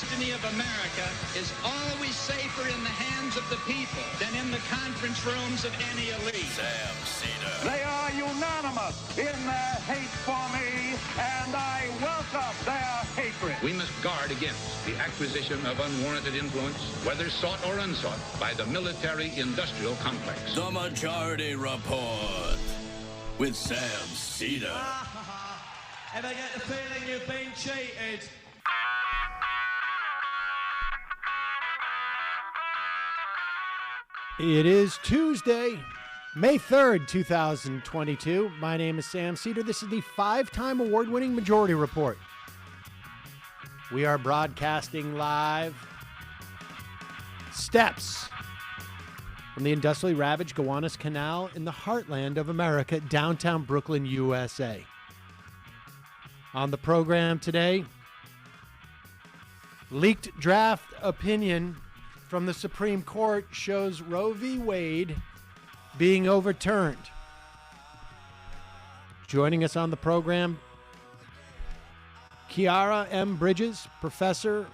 destiny of America is always safer in the hands of the people than in the conference rooms of any elite. Sam Seder. They are unanimous in their hate for me, and I welcome their hatred. We must guard against the acquisition of unwarranted influence, whether sought or unsought, by the military-industrial complex. The Majority Report with Sam Seder. Ever get the feeling you've been cheated? It is Tuesday, May 3rd, 2022. My name is Sam Seder. This is the five-time award-winning Majority Report. We are broadcasting live steps from the industrially ravaged Gowanus Canal in the heartland of America, downtown Brooklyn, USA. On the program today, leaked draft opinion from the Supreme Court shows Roe v. Wade being overturned. Joining us on the program, Kiara M. Bridges, professor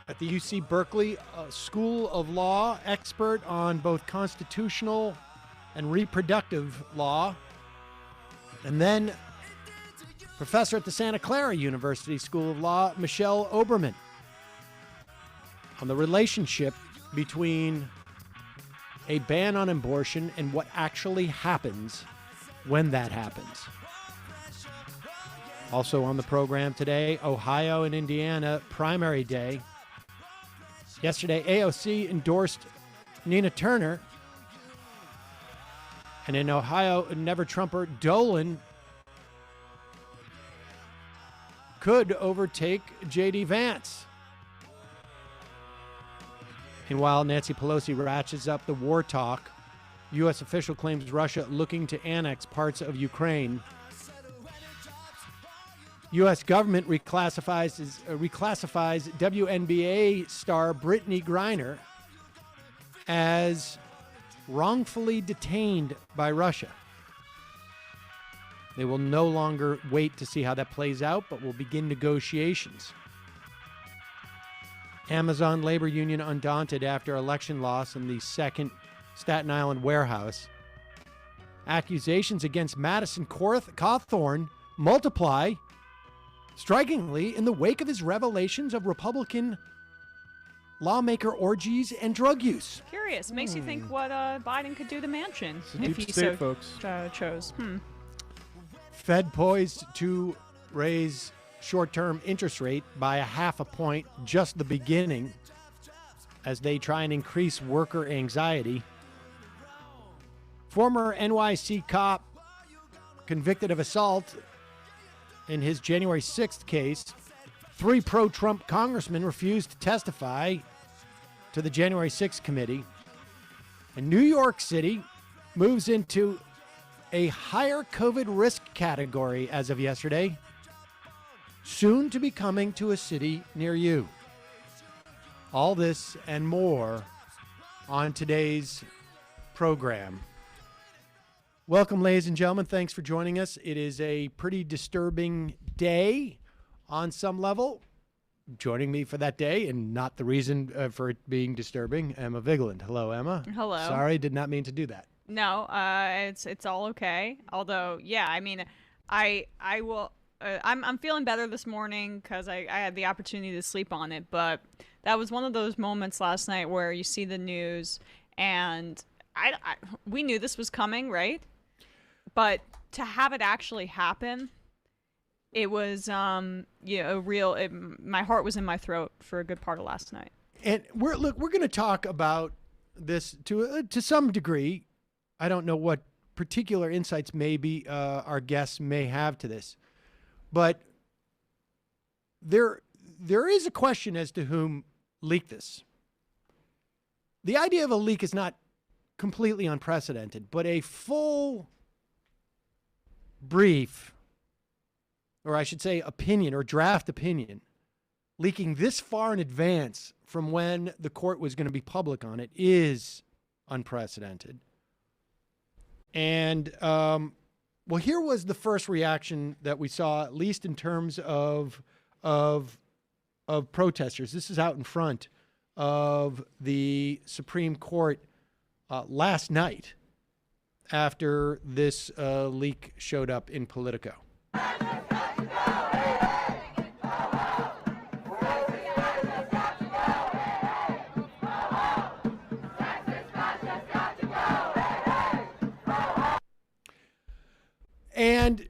at the UC Berkeley School of Law, expert on both constitutional and reproductive law, and then professor at the Santa Clara University School of Law, Michelle Oberman, on the relationship between a ban on abortion and what actually happens when that happens. Also on the program today, Ohio and Indiana primary day. Yesterday, AOC endorsed Nina Turner. And in Ohio, never-Trumper Dolan could overtake J.D. Vance. Meanwhile, Nancy Pelosi ratchets up the war talk. U.S. official claims Russia looking to annex parts of Ukraine. U.S. government reclassifies WNBA star Brittany Griner as wrongfully detained by Russia. They will no longer wait to see how that plays out, but will begin negotiations. Amazon labor union undaunted after election loss in the second Staten Island warehouse. Accusations against Madison Cawthorn multiply strikingly in the wake of his revelations of Republican lawmaker orgies and drug use. Curious. Makes you think what Biden could do to the mansion if he so chose. Fed poised to raise short-term interest rate by a half a point, just the beginning, as they try and increase worker anxiety. Former NYC cop convicted of assault in his January 6th case. 3 pro-Trump congressmen refused to testify to the January 6th committee. And New York City moves into a higher COVID risk category as of yesterday, soon to be coming to a city near you. All this and more on today's program. Welcome, ladies and gentlemen. Thanks for joining us. It is a pretty disturbing day on some level. Joining me for that day, and not the reason for it being disturbing, Emma Vigeland. Hello, Emma. Hello. Sorry, did not mean to do that. No, it's all okay. Although, yeah, I mean, I will. I'm feeling better this morning because I had the opportunity to sleep on it. But that was one of those moments last night where you see the news, and we knew this was coming, right? But to have it actually happen, it was my heart was in my throat for a good part of last night. And we're going to talk about this to some degree. I don't know what particular insights maybe our guests may have to this, but there is a question as to whom leaked this. The idea of a leak is not completely unprecedented, but a full brief, or I should say opinion or draft opinion, leaking this far in advance from when the court was going to be public on it is unprecedented. And, well, here was the first reaction that we saw, at least in terms of of protesters. This is out in front of the Supreme Court last night after this leak showed up in Politico. And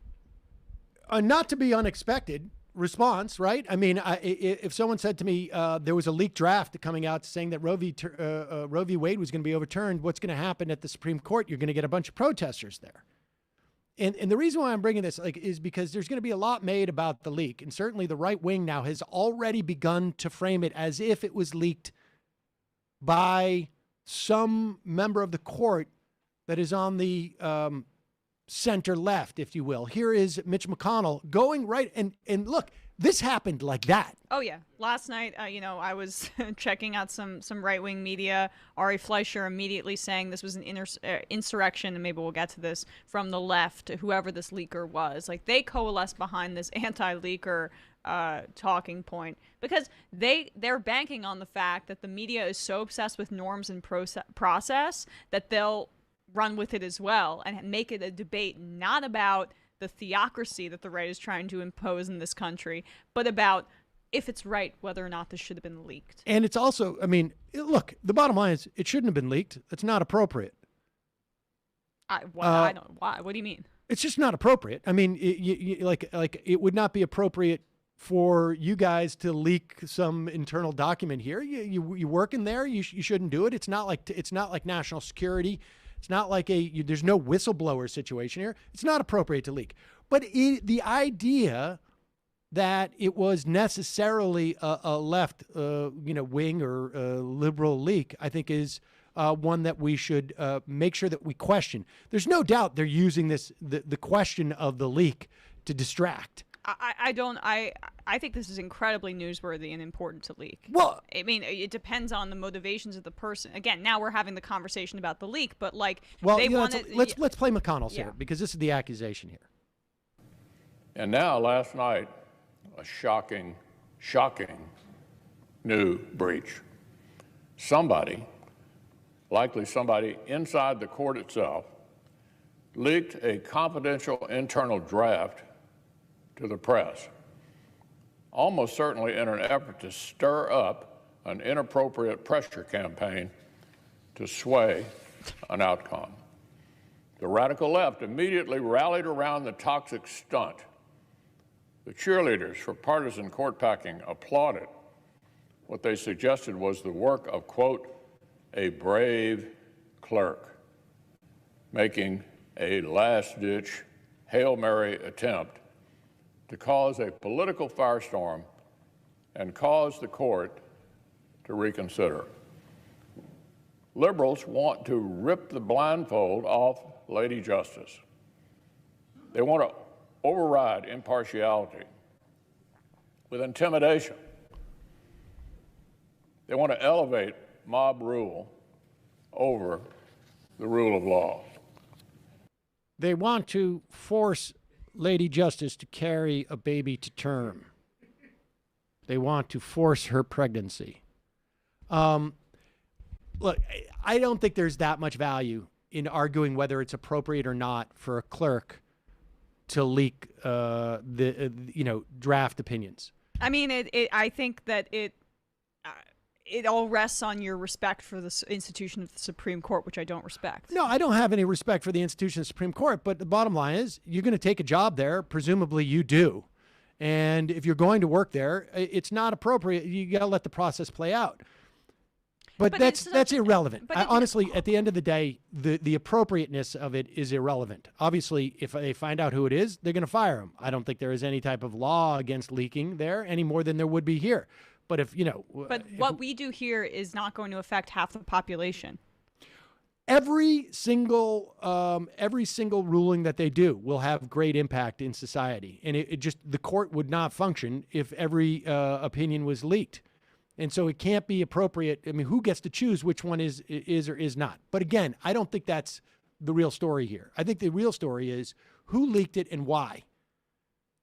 not to be unexpected response, right? I mean, if someone said to me there was a leaked draft coming out saying that Roe v. Wade was going to be overturned, what's going to happen at the Supreme Court? You're going to get a bunch of protesters there. And the reason why I'm bringing this is because there's going to be a lot made about the leak. And certainly the right wing now has already begun to frame it as if it was leaked by some member of the court that is on the center left, if you will. Here is Mitch McConnell going right. And look, this happened like that. Oh, yeah. Last night, I was checking out some right-wing media. Ari Fleischer immediately saying this was an insurrection, and maybe we'll get to this, from the left, whoever this leaker was. Like, they coalesce behind this anti-leaker talking point because they're banking on the fact that the media is so obsessed with norms and process that they'll run with it as well and make it a debate not about the theocracy that the right is trying to impose in this country, but about if it's right, whether or not this should have been leaked. And it's also, I mean, look, the bottom line is it shouldn't have been leaked. It's not appropriate. I don't. Why? What do you mean? It's just not appropriate. I mean, like it would not be appropriate for you guys to leak some internal document here. You work in there. You shouldn't do it. It's not like national security. It's not like there's no whistleblower situation here. It's not appropriate to leak. But the idea that it was necessarily a left, wing or liberal leak, I think is one that we should make sure that we question. There's no doubt they're using the question of the leak to distract. I think this is incredibly newsworthy and important to leak. Well, I mean, it depends on the motivations of the person. Again, now we're having the conversation about the leak, but like, let's play McConnell's here because this is the accusation here. And now, last night, a shocking new breach. Somebody, likely somebody inside the court itself, leaked a confidential internal draft to the press, almost certainly in an effort to stir up an inappropriate pressure campaign to sway an outcome. The radical left immediately rallied around the toxic stunt. The cheerleaders for partisan court packing applauded what they suggested was the work of, quote, a brave clerk, making a last-ditch Hail Mary attempt to cause a political firestorm and cause the court to reconsider. Liberals want to rip the blindfold off Lady Justice. They want to override impartiality with intimidation. They want to elevate mob rule over the rule of law. They want to force Lady Justice to carry a baby to term. They want to force her pregnancy. Look, I don't think there's that much value in arguing whether it's appropriate or not for a clerk to leak draft opinions. I mean, I think that it all rests on your respect for the institution of the Supreme Court, which I don't respect. No, I don't have any respect for the institution of the Supreme Court, but the bottom line is you're going to take a job there. Presumably you do. And if you're going to work there, it's not appropriate. You got to let the process play out. But that's irrelevant. Honestly, at the end of the day, the appropriateness of it is irrelevant. Obviously, if they find out who it is, they're going to fire him. I don't think there is any type of law against leaking there any more than there would be here. But But what we do here is not going to affect half the population. Every single ruling that they do will have great impact in society, and the court would not function if every opinion was leaked. And so it can't be appropriate. I mean, who gets to choose which one is or is not? But again, I don't think that's the real story here. I think the real story is who leaked it and why.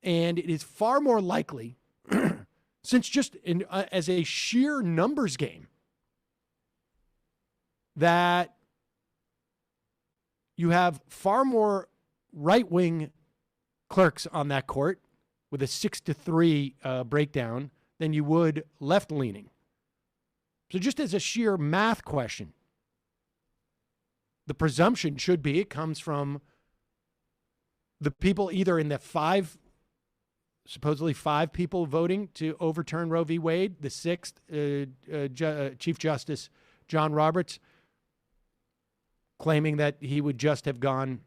And it is far more likely since just as a sheer numbers game, that you have far more right-wing clerks on that court with a 6-3 breakdown than you would left-leaning. So just as a sheer math question, the presumption should be it comes from the people either in the supposedly five people voting to overturn Roe v. Wade, the sixth, Chief Justice John Roberts, claiming that he would have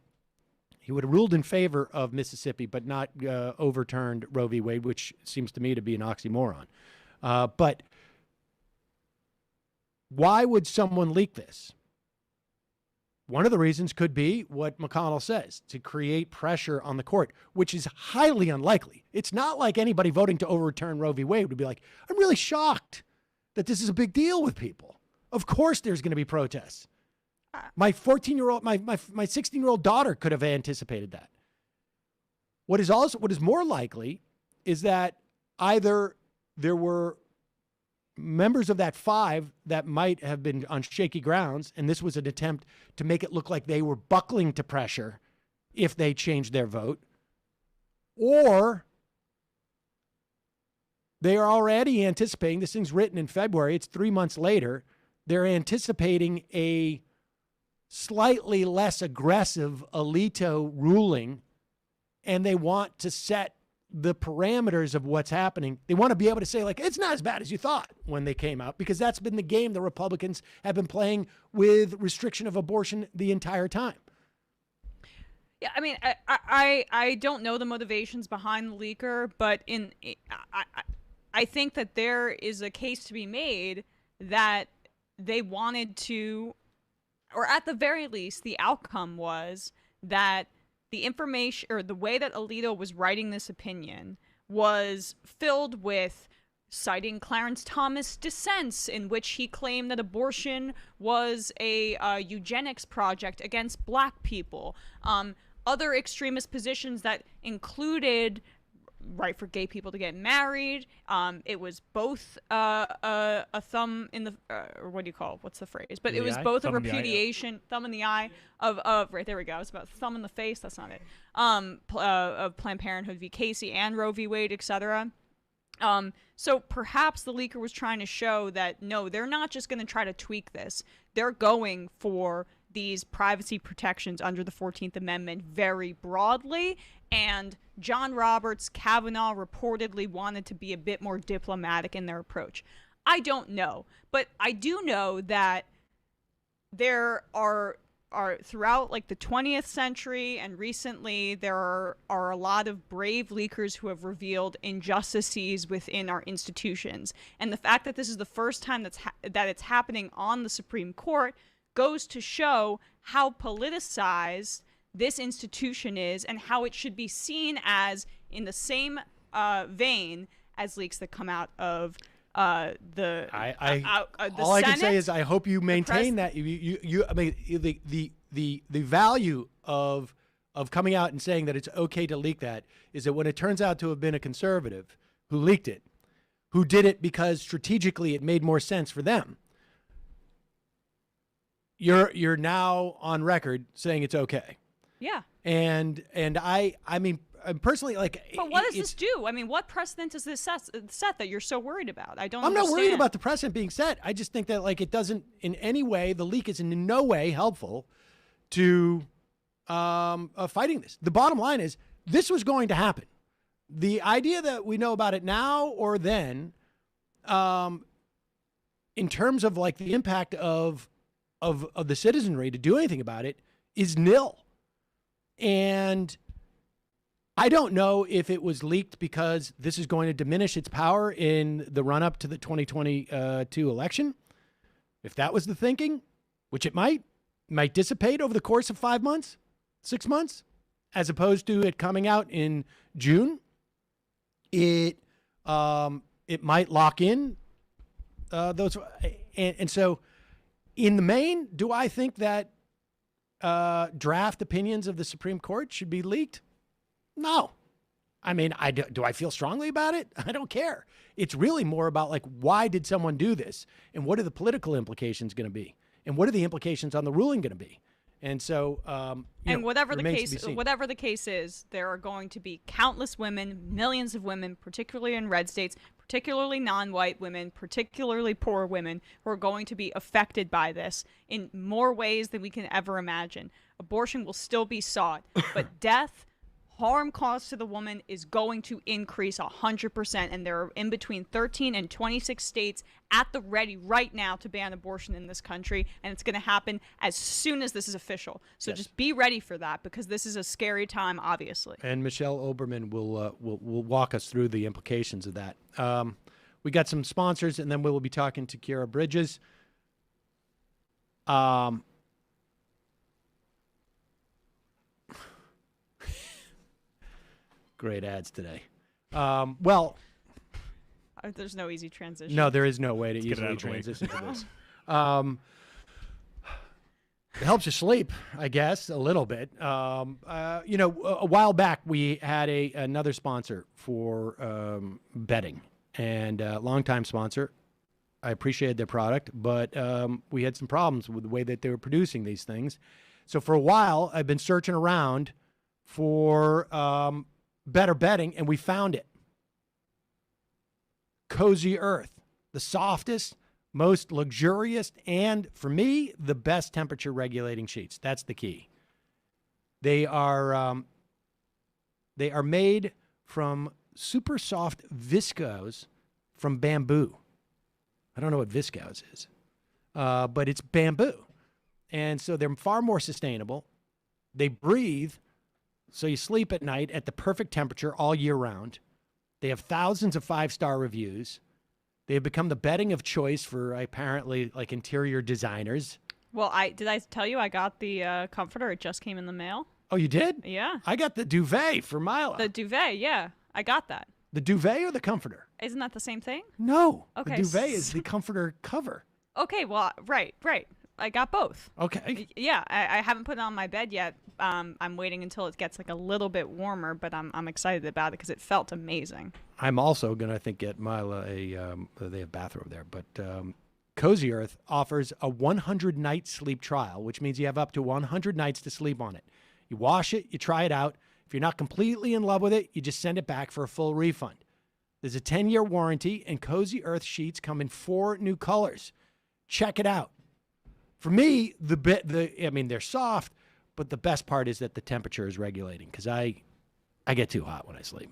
ruled in favor of Mississippi, but not overturned Roe v. Wade, which seems to me to be an oxymoron. But why would someone leak this? One of the reasons could be what McConnell says, to create pressure on the court, which is highly unlikely. It's not like anybody voting to overturn Roe v. Wade would be like, I'm really shocked that this is a big deal with people. Of course there's going to be protests. My 14-year-old, my 16-year-old daughter could have anticipated that. What is more likely is that either there were members of that five that might have been on shaky grounds, and this was an attempt to make it look like they were buckling to pressure if they changed their vote, or they are already anticipating, this thing's written in February, it's 3 months later, they're anticipating a slightly less aggressive Alito ruling, and they want to set the parameters of what's happening. They want to be able to say, like, it's not as bad as you thought when they came out, because that's been the game the Republicans have been playing with restriction of abortion the entire time. Yeah, I mean, I don't know the motivations behind the leaker, but I think that there is a case to be made that they wanted to, or at the very least, the outcome was that the information, or the way that Alito was writing this opinion, was filled with citing Clarence Thomas dissents in which he claimed that abortion was a eugenics project against black people. Other extremist positions that included right for gay people to get married. It was both a thumb in the, or what do you call it? What's the phrase? But it was both a repudiation, thumb in the eye of right, there we go. It was about thumb in the face. That's not it. Of Planned Parenthood v. Casey and Roe v. Wade, etc. So perhaps the leaker was trying to show that, no, they're not just going to try to tweak this. They're going for these privacy protections under the 14th Amendment very broadly. And John Roberts, Kavanaugh reportedly wanted to be a bit more diplomatic in their approach. I don't know. But I do know that there are throughout like the 20th century and recently, there are a lot of brave leakers who have revealed injustices within our institutions. And the fact that this is the first time that it's happening on the Supreme Court goes to show how politicized this institution is and how it should be seen as in the same vein as leaks that come out of the all I can say is I hope you maintain that. I mean, the value of coming out and saying that it's okay to leak that is that when it turns out to have been a conservative who leaked it, who did it because strategically it made more sense for them, you're now on record saying it's okay. Yeah. And I mean, personally, like. But what does this do? I mean, what precedent does this set that you're so worried about? I'm not worried about the precedent being set. I just think that, like, it doesn't in any way, the leak is in no way helpful to fighting this. The bottom line is this was going to happen. The idea that we know about it now or then, in terms of like the impact of the citizenry to do anything about it is nil. And I don't know if it was leaked because this is going to diminish its power in the run-up to the 2022 election. If that was the thinking, which it might dissipate over the course of 5 months, 6 months, as opposed to it coming out in June. It might lock in those. And so in the main, do I think that draft opinions of the Supreme Court should be leaked? No. I mean, do I feel strongly about it? I don't care. It's really more about like, why did someone do this? And what are the political implications going to be? And what are the implications on the ruling going to be? And so, whatever the case is, there are going to be countless women, millions of women, particularly in red states, particularly non-white women, particularly poor women, who are going to be affected by this in more ways than we can ever imagine. Abortion will still be sought, but death, harm caused to the woman is going to increase 100%, and there are in between 13 and 26 states at the ready right now to ban abortion in this country, and it's going to happen as soon as this is official. So just be ready for that, because this is a scary time, obviously. And Michelle Oberman will walk us through the implications of that. We got some sponsors, and then we will be talking to Kiara Bridges. Great ads today. There's no easy transition. No, there is no way to easily transition to this. It helps you sleep, I guess, a little bit. A while back we had another sponsor for betting, and a longtime sponsor. I appreciated their product, but we had some problems with the way that they were producing these things. So for a while, I've been searching around for better betting, and we found it. Cozy Earth, the softest, most luxurious, and for me, the best temperature regulating sheets. That's the key. They are made from super soft viscose from bamboo. I don't know what viscose is, but it's bamboo. And so they're far more sustainable. They breathe, so you sleep at night at the perfect temperature all year round. They have thousands of 5-star reviews. They have become the bedding of choice for apparently like interior designers. Well, did I tell you I got the comforter? It just came in the mail. Oh, you did? Yeah. I got the duvet for Mila. The duvet, yeah. I got that. The duvet or the comforter? Isn't that the same thing? No. Okay. The duvet is the comforter cover. Okay, well, right. I got both. Okay. Yeah, I haven't put it on my bed yet. I'm waiting until it gets like a little bit warmer, but I'm excited about it because it felt amazing. I'm also going to, I think, get Mila they have bathrobe there, but Cozy Earth offers a 100-night sleep trial, which means you have up to 100 nights to sleep on it. You wash it, you try it out. If you're not completely in love with it, you just send it back for a full refund. There's a 10-year warranty, and Cozy Earth sheets come in 4 new colors. Check it out. For me, they're soft, but the best part is that the temperature is regulating because I get too hot when I sleep.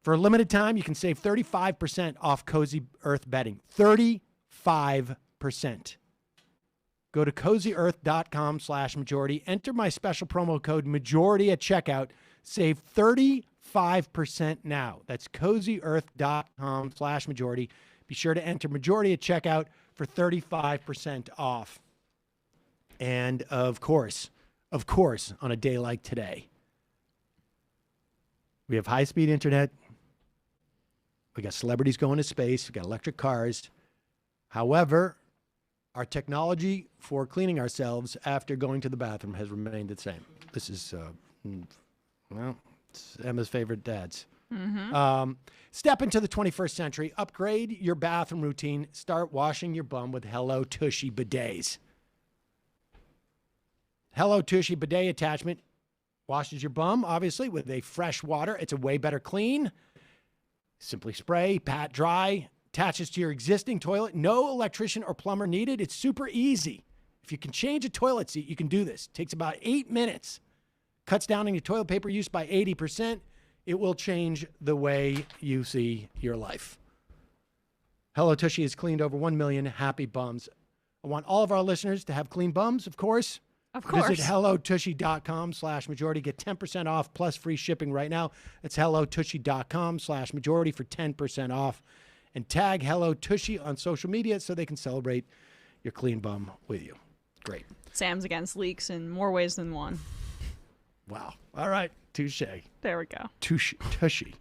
For a limited time, you can save 35% off Cozy Earth bedding. 35%. Go to cozyearth.com/majority. Enter my special promo code majority at checkout. Save 35% now. That's cozyearth.com/majority. Be sure to enter majority at checkout for 35% off. And of course, on a day like today, we have high-speed internet. We got celebrities going to space. We got electric cars. However, our technology for cleaning ourselves after going to the bathroom has remained the same. This is, it's Emma's favorite dads. Mm-hmm. Step into the 21st century. Upgrade your bathroom routine. Start washing your bum with Hello Tushy bidets. Hello Tushy bidet attachment washes your bum, obviously, with a fresh water. It's a way better clean. Simply spray, pat dry, attaches to your existing toilet. No electrician or plumber needed. It's super easy. If you can change a toilet seat, you can do this. It takes about 8 minutes. Cuts down on your toilet paper use by 80%. It will change the way you see your life. Hello Tushy has cleaned over 1 million happy bums. I want all of our listeners to have clean bums, of course. Of course. Visit hellotushy.com/majority. Get 10% off plus free shipping right now. That's hellotushy.com/majority for 10% off. And tag Hello Tushy on social media so they can celebrate your clean bum with you. Great. Sam's against leaks in more ways than one. Wow. All right. Touche. There we go. Tushy.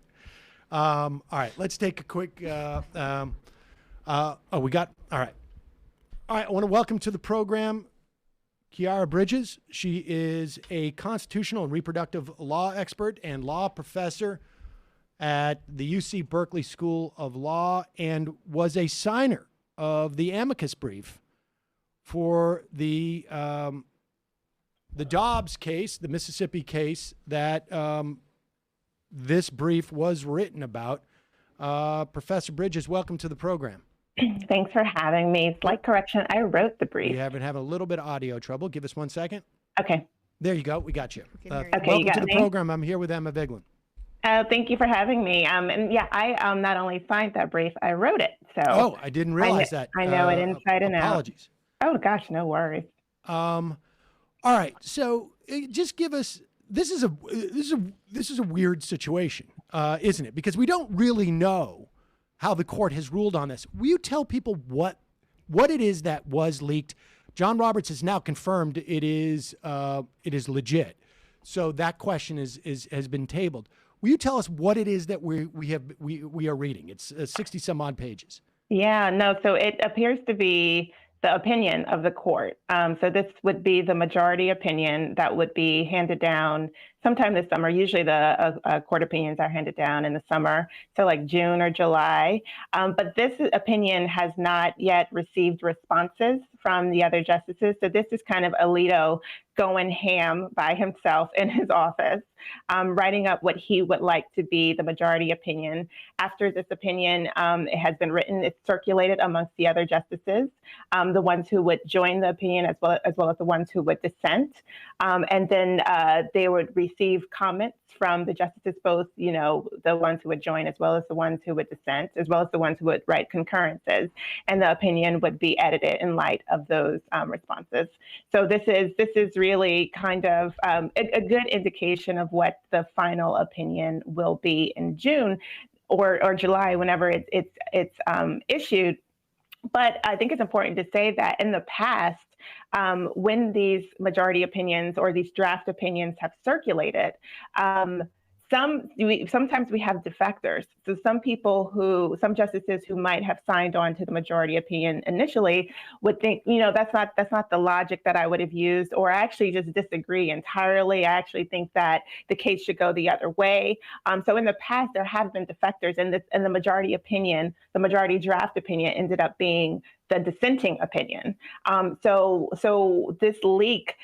All right. Let's take a quick. We got. All right. I want to welcome to the program Kiara Bridges. She is a constitutional and reproductive law expert and law professor at the UC Berkeley School of Law and was a signer of the amicus brief for the Dobbs case, the Mississippi case that this brief was written about. Professor Bridges, welcome to the program. Thanks for having me. Slight correction, I wrote the brief. We have been having a little bit of audio trouble. Give us 1 second. Okay. There you go. We got you. Okay, welcome to the program. I'm here with Emma Vigeland. Thank you for having me. And yeah, I not only signed that brief, I wrote it. So I didn't realize that. I know it inside and out. Apologies. Oh gosh, no worries. All right. So just give us. This is a weird situation, isn't it? Because we don't really know how the court has ruled on this. Will you tell people what it is that was leaked? John Roberts has now confirmed it is legit. So that question has been tabled. Will you tell us what it is that we are reading? It's 60 some odd pages. Yeah, no. So it appears to be the opinion of the court. So this would be the majority opinion that would be handed down sometime this summer. Usually the court opinions are handed down in the summer, so like June or July. But this opinion has not yet received responses from the other justices. So this is kind of Alito going ham by himself in his office, writing up what he would like to be the majority opinion. After this opinion, it has been written, it's circulated amongst the other justices, the ones who would join the opinion as well as the ones who would dissent. And then they would receive comments from the justices, both, the ones who would join as well as the ones who would dissent, as well as the ones who would write concurrences. And the opinion would be edited in light of those responses. So this is really kind of a good indication of what the final opinion will be in June or July, whenever it's issued. But I think it's important to say that in the past, when these majority opinions or these draft opinions have circulated, sometimes we have defectors. So some justices who might have signed on to the majority opinion initially would think, that's not the logic that I would have used, or I actually just disagree entirely. I actually think that the case should go the other way. So in the past, there have been defectors, and the majority opinion, the majority draft opinion, ended up being the dissenting opinion. So this leak,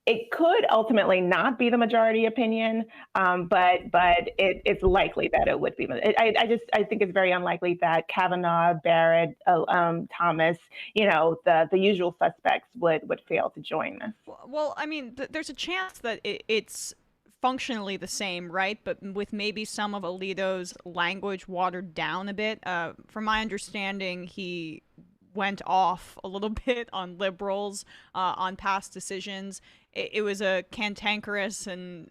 it could ultimately not be the majority opinion, but it's likely that it would be. I think it's very unlikely that Kavanaugh, Barrett, Thomas, the usual suspects would fail to join this. Well, I mean, there's a chance that it's functionally the same, right? But with maybe some of Alito's language watered down a bit. From my understanding, he went off a little bit on liberals on past decisions. It was a cantankerous and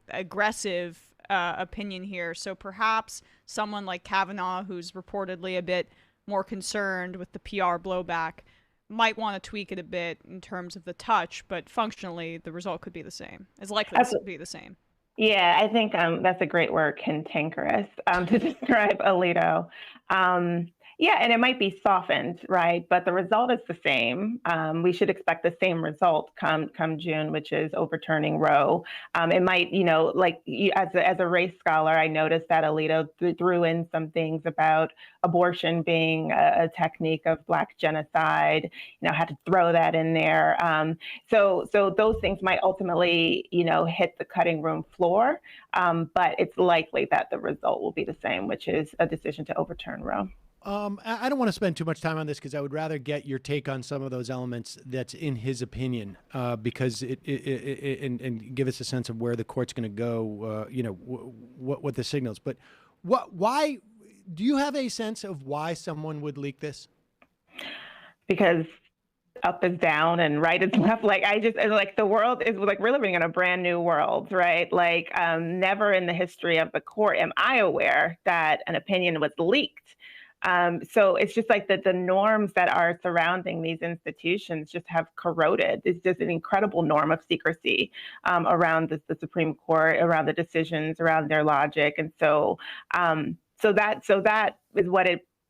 aggressive opinion here. So perhaps someone like Kavanaugh, who's reportedly a bit more concerned with the PR blowback, might want to tweak it a bit in terms of the touch, but functionally the result could be the same. It's likely to be the same. Yeah, I think that's a great word, cantankerous, to describe Alito. Yeah, and it might be softened, right? But the result is the same. We should expect the same result come June, which is overturning Roe. It might, as a race scholar, I noticed that Alito threw in some things about abortion being a technique of Black genocide. Had to throw that in there. So those things might ultimately, hit the cutting room floor. But it's likely that the result will be the same, which is a decision to overturn Roe. I don't want to spend too much time on this because I would rather get your take on some of those elements that's in his opinion, because and give us a sense of where the court's going to go, what the signals. But why do you have a sense of why someone would leak this? Because up is down and right is left. The world is we're living in a brand new world, right? Never in the history of the court am I aware that an opinion was leaked. So it's just that the norms that are surrounding these institutions just have corroded. It's just an incredible norm of secrecy around the Supreme Court, around the decisions, around their logic. And so that is what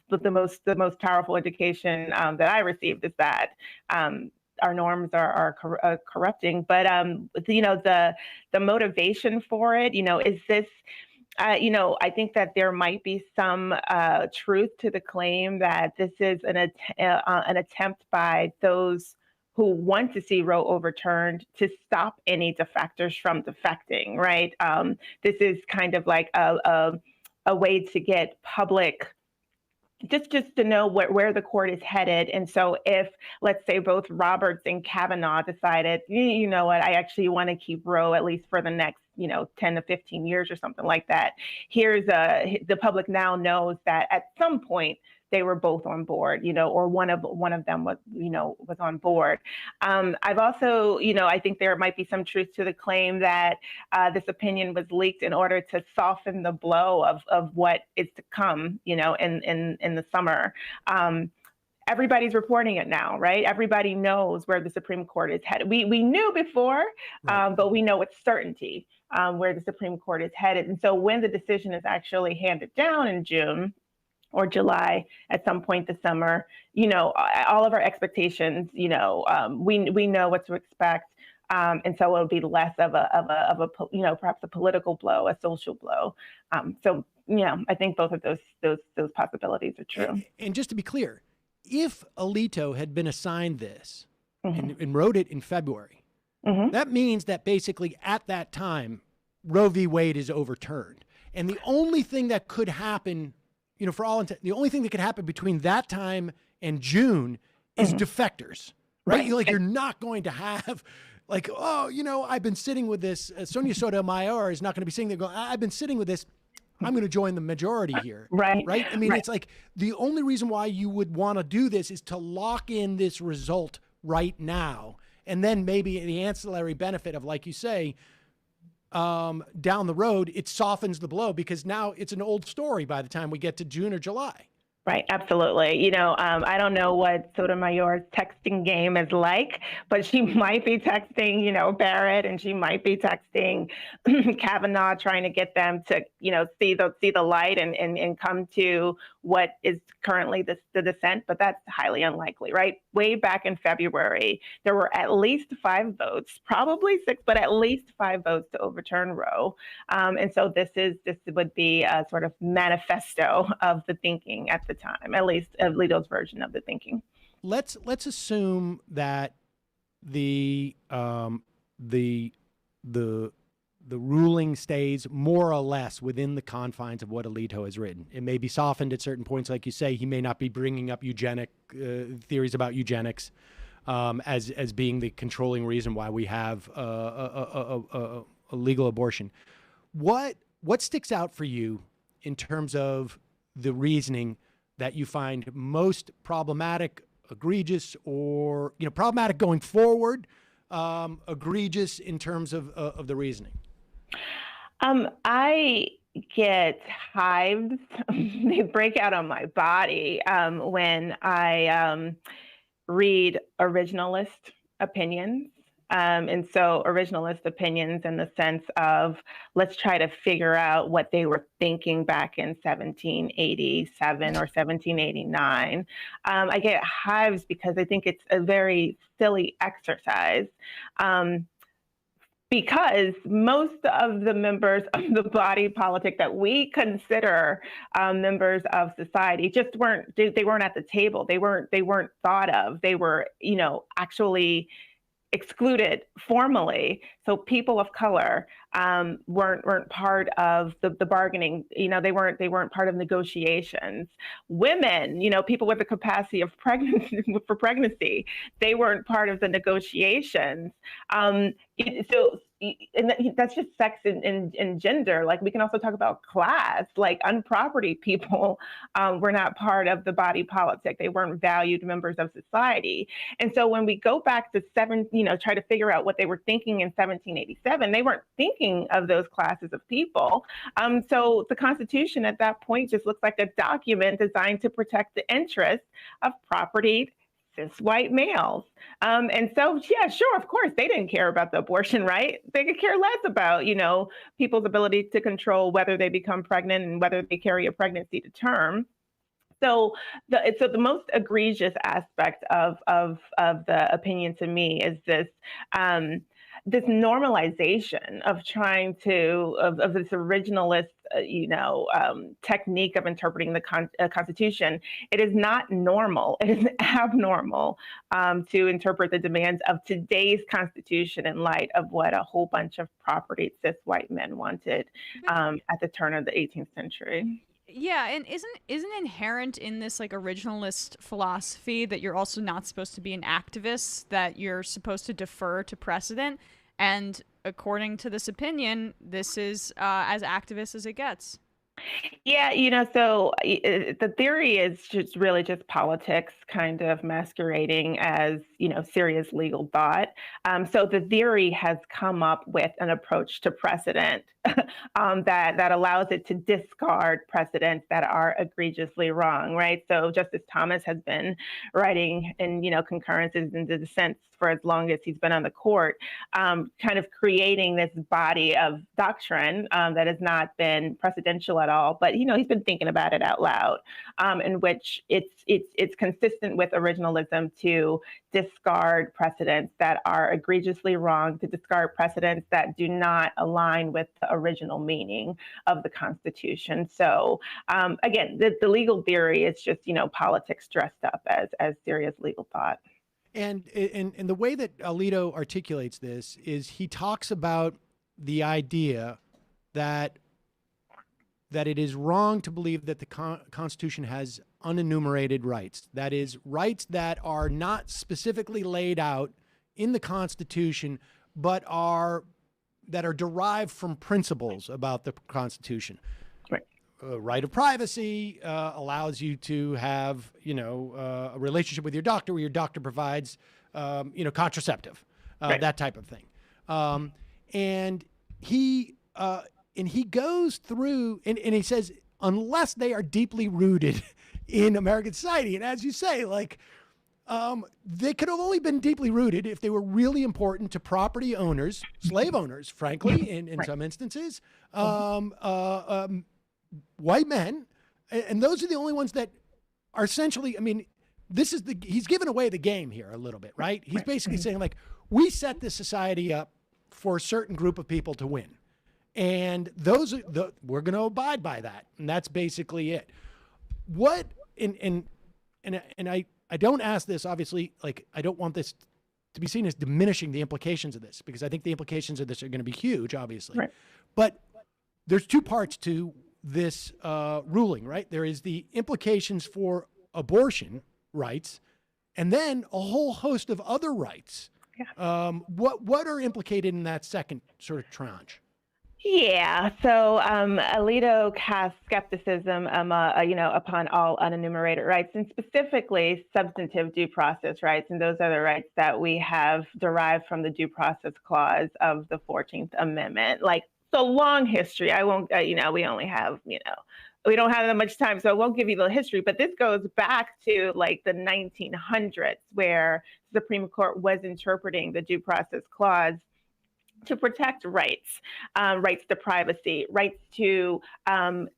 the most powerful indication that I received is that our norms are corrupting. But the motivation for it, is this. I think that there might be some truth to the claim that this is an attempt by those who want to see Roe overturned to stop any defectors from defecting, right? This is kind of like a way to get public, just to know where the court is headed. And so if, let's say, both Roberts and Kavanaugh decided, you know what, I actually want to keep Roe at least for the next 10 to 15 years or something like that. The public now knows that at some point they were both on board, or one of them was, was on board. I've also, I think there might be some truth to the claim that this opinion was leaked in order to soften the blow of what is to come, in the summer. Everybody's reporting it now, right? Everybody knows where the Supreme Court is headed. We knew before, right. But we know with certainty where the Supreme Court is headed. And so when the decision is actually handed down in June or July at some point this summer, all of our expectations, we know what to expect. And so it'll be less of a perhaps a political blow, a social blow. I think both of those possibilities are true. And just to be clear, if Alito had been assigned this mm-hmm. and wrote it in February, mm-hmm. that means that basically at that time, Roe v. Wade is overturned. And the only thing that could happen, for all intent, the only thing that could happen between that time and June is mm-hmm. defectors, right? You're not going to have I've been sitting with this. Sonia Sotomayor is not going to be sitting there going, I've been sitting with this. I'm going to join the majority here. Right. I mean, It's like the only reason why you would want to do this is to lock in this result right now. And then maybe the ancillary benefit of, like you say, down the road, it softens the blow because now it's an old story by the time we get to June or July. Right, absolutely. I don't know what Sotomayor's texting game is like, but she might be texting, Barrett, and she might be texting Kavanaugh, trying to get them to, see the light and come to what is currently the dissent. But that's highly unlikely, right? Way back in February, there were at least 5 votes, probably 6, but at least 5 votes to overturn Roe. And so this would be a sort of manifesto of the thinking at the time, at least Alito's version of the thinking. Let's assume that the ruling stays more or less within the confines of what Alito has written. It may be softened at certain points, like you say. He may not be bringing up theories about eugenics as being the controlling reason why we have a legal abortion. What sticks out for you in terms of the reasoning that you find most problematic, egregious, or problematic going forward, egregious in terms of the reasoning? I get hives. They break out on my body when I read originalist opinions. And so originalist opinions in the sense of, let's try to figure out what they were thinking back in 1787 or 1789. I get hives because I think it's a very silly exercise. Because most of the members of the body politic that we consider members of society just weren't at the table. They weren't thought of. They were, actually excluded formally. So people of color weren't part of the bargaining. They weren't part of negotiations. Women, people with the capacity of pregnancy, they weren't part of the negotiations. And that's just sex and gender. Like, we can also talk about class. Like, unproperty people were not part of the body politic. They weren't valued members of society. And so when we go back to try to figure out what they were thinking in 1787, they weren't thinking of those classes of people. So the Constitution at that point just looks like a document designed to protect the interests of propertied cis white males. And so, yeah, sure, of course, they didn't care about the abortion right. They could care less about, people's ability to control whether they become pregnant and whether they carry a pregnancy to term. So the most egregious aspect of the opinion to me is this this normalization of trying to of this originalist technique of interpreting the Constitution. It is not normal. It is abnormal to interpret the demands of today's Constitution in light of what a whole bunch of property cis white men wanted at the turn of the 18th century. Yeah, and isn't inherent in this like originalist philosophy that you're also not supposed to be an activist, that you're supposed to defer to precedent, and according to this opinion, this is as activist as it gets. Yeah, so the theory is really just politics kind of masquerading as, serious legal thought. So the theory has come up with an approach to precedent that allows it to discard precedents that are egregiously wrong, right? So Justice Thomas has been writing in, concurrences and dissents for as long as he's been on the court, kind of creating this body of doctrine that has not been precedential at all, but he's been thinking about it out loud, in which it's consistent with originalism to discard precedents that are egregiously wrong, to discard precedents that do not align with the original meaning of the Constitution. So again, the legal theory is just politics dressed up as serious legal thought. And the way that Alito articulates this is he talks about the idea that it is wrong to believe that the Constitution has unenumerated rights. That is, rights that are not specifically laid out in the Constitution, but that are derived from principles about the Constitution. Right. Right of privacy allows you to have, a relationship with your doctor where your doctor provides, contraceptive, right. that type of thing. And he goes through and he says, unless they are deeply rooted in American society, and as you say, they could have only been deeply rooted if they were really important to property owners, slave owners, frankly, in right. some instances, white men, and those are the only ones that are essentially, he's given away the game here a little bit, right? He's basically saying, we set this society up for a certain group of people to win. And we're going to abide by that. And that's basically it. What, and I don't ask this, obviously, I don't want this to be seen as diminishing the implications of this, because I think the implications of this are going to be huge, obviously. Right. But there's two parts to this ruling, right? There is the implications for abortion rights, and then a whole host of other rights. Yeah. What are implicated in that second sort of tranche? Yeah, so Alito casts skepticism, upon all unenumerated rights, and specifically substantive due process rights, and those are the rights that we have derived from the Due Process Clause of the 14th Amendment. So long history. I won't, we only have, we don't have that much time, so I won't give you the history, but this goes back to the 1900s, where the Supreme Court was interpreting the Due Process Clause to protect rights, rights to privacy, rights to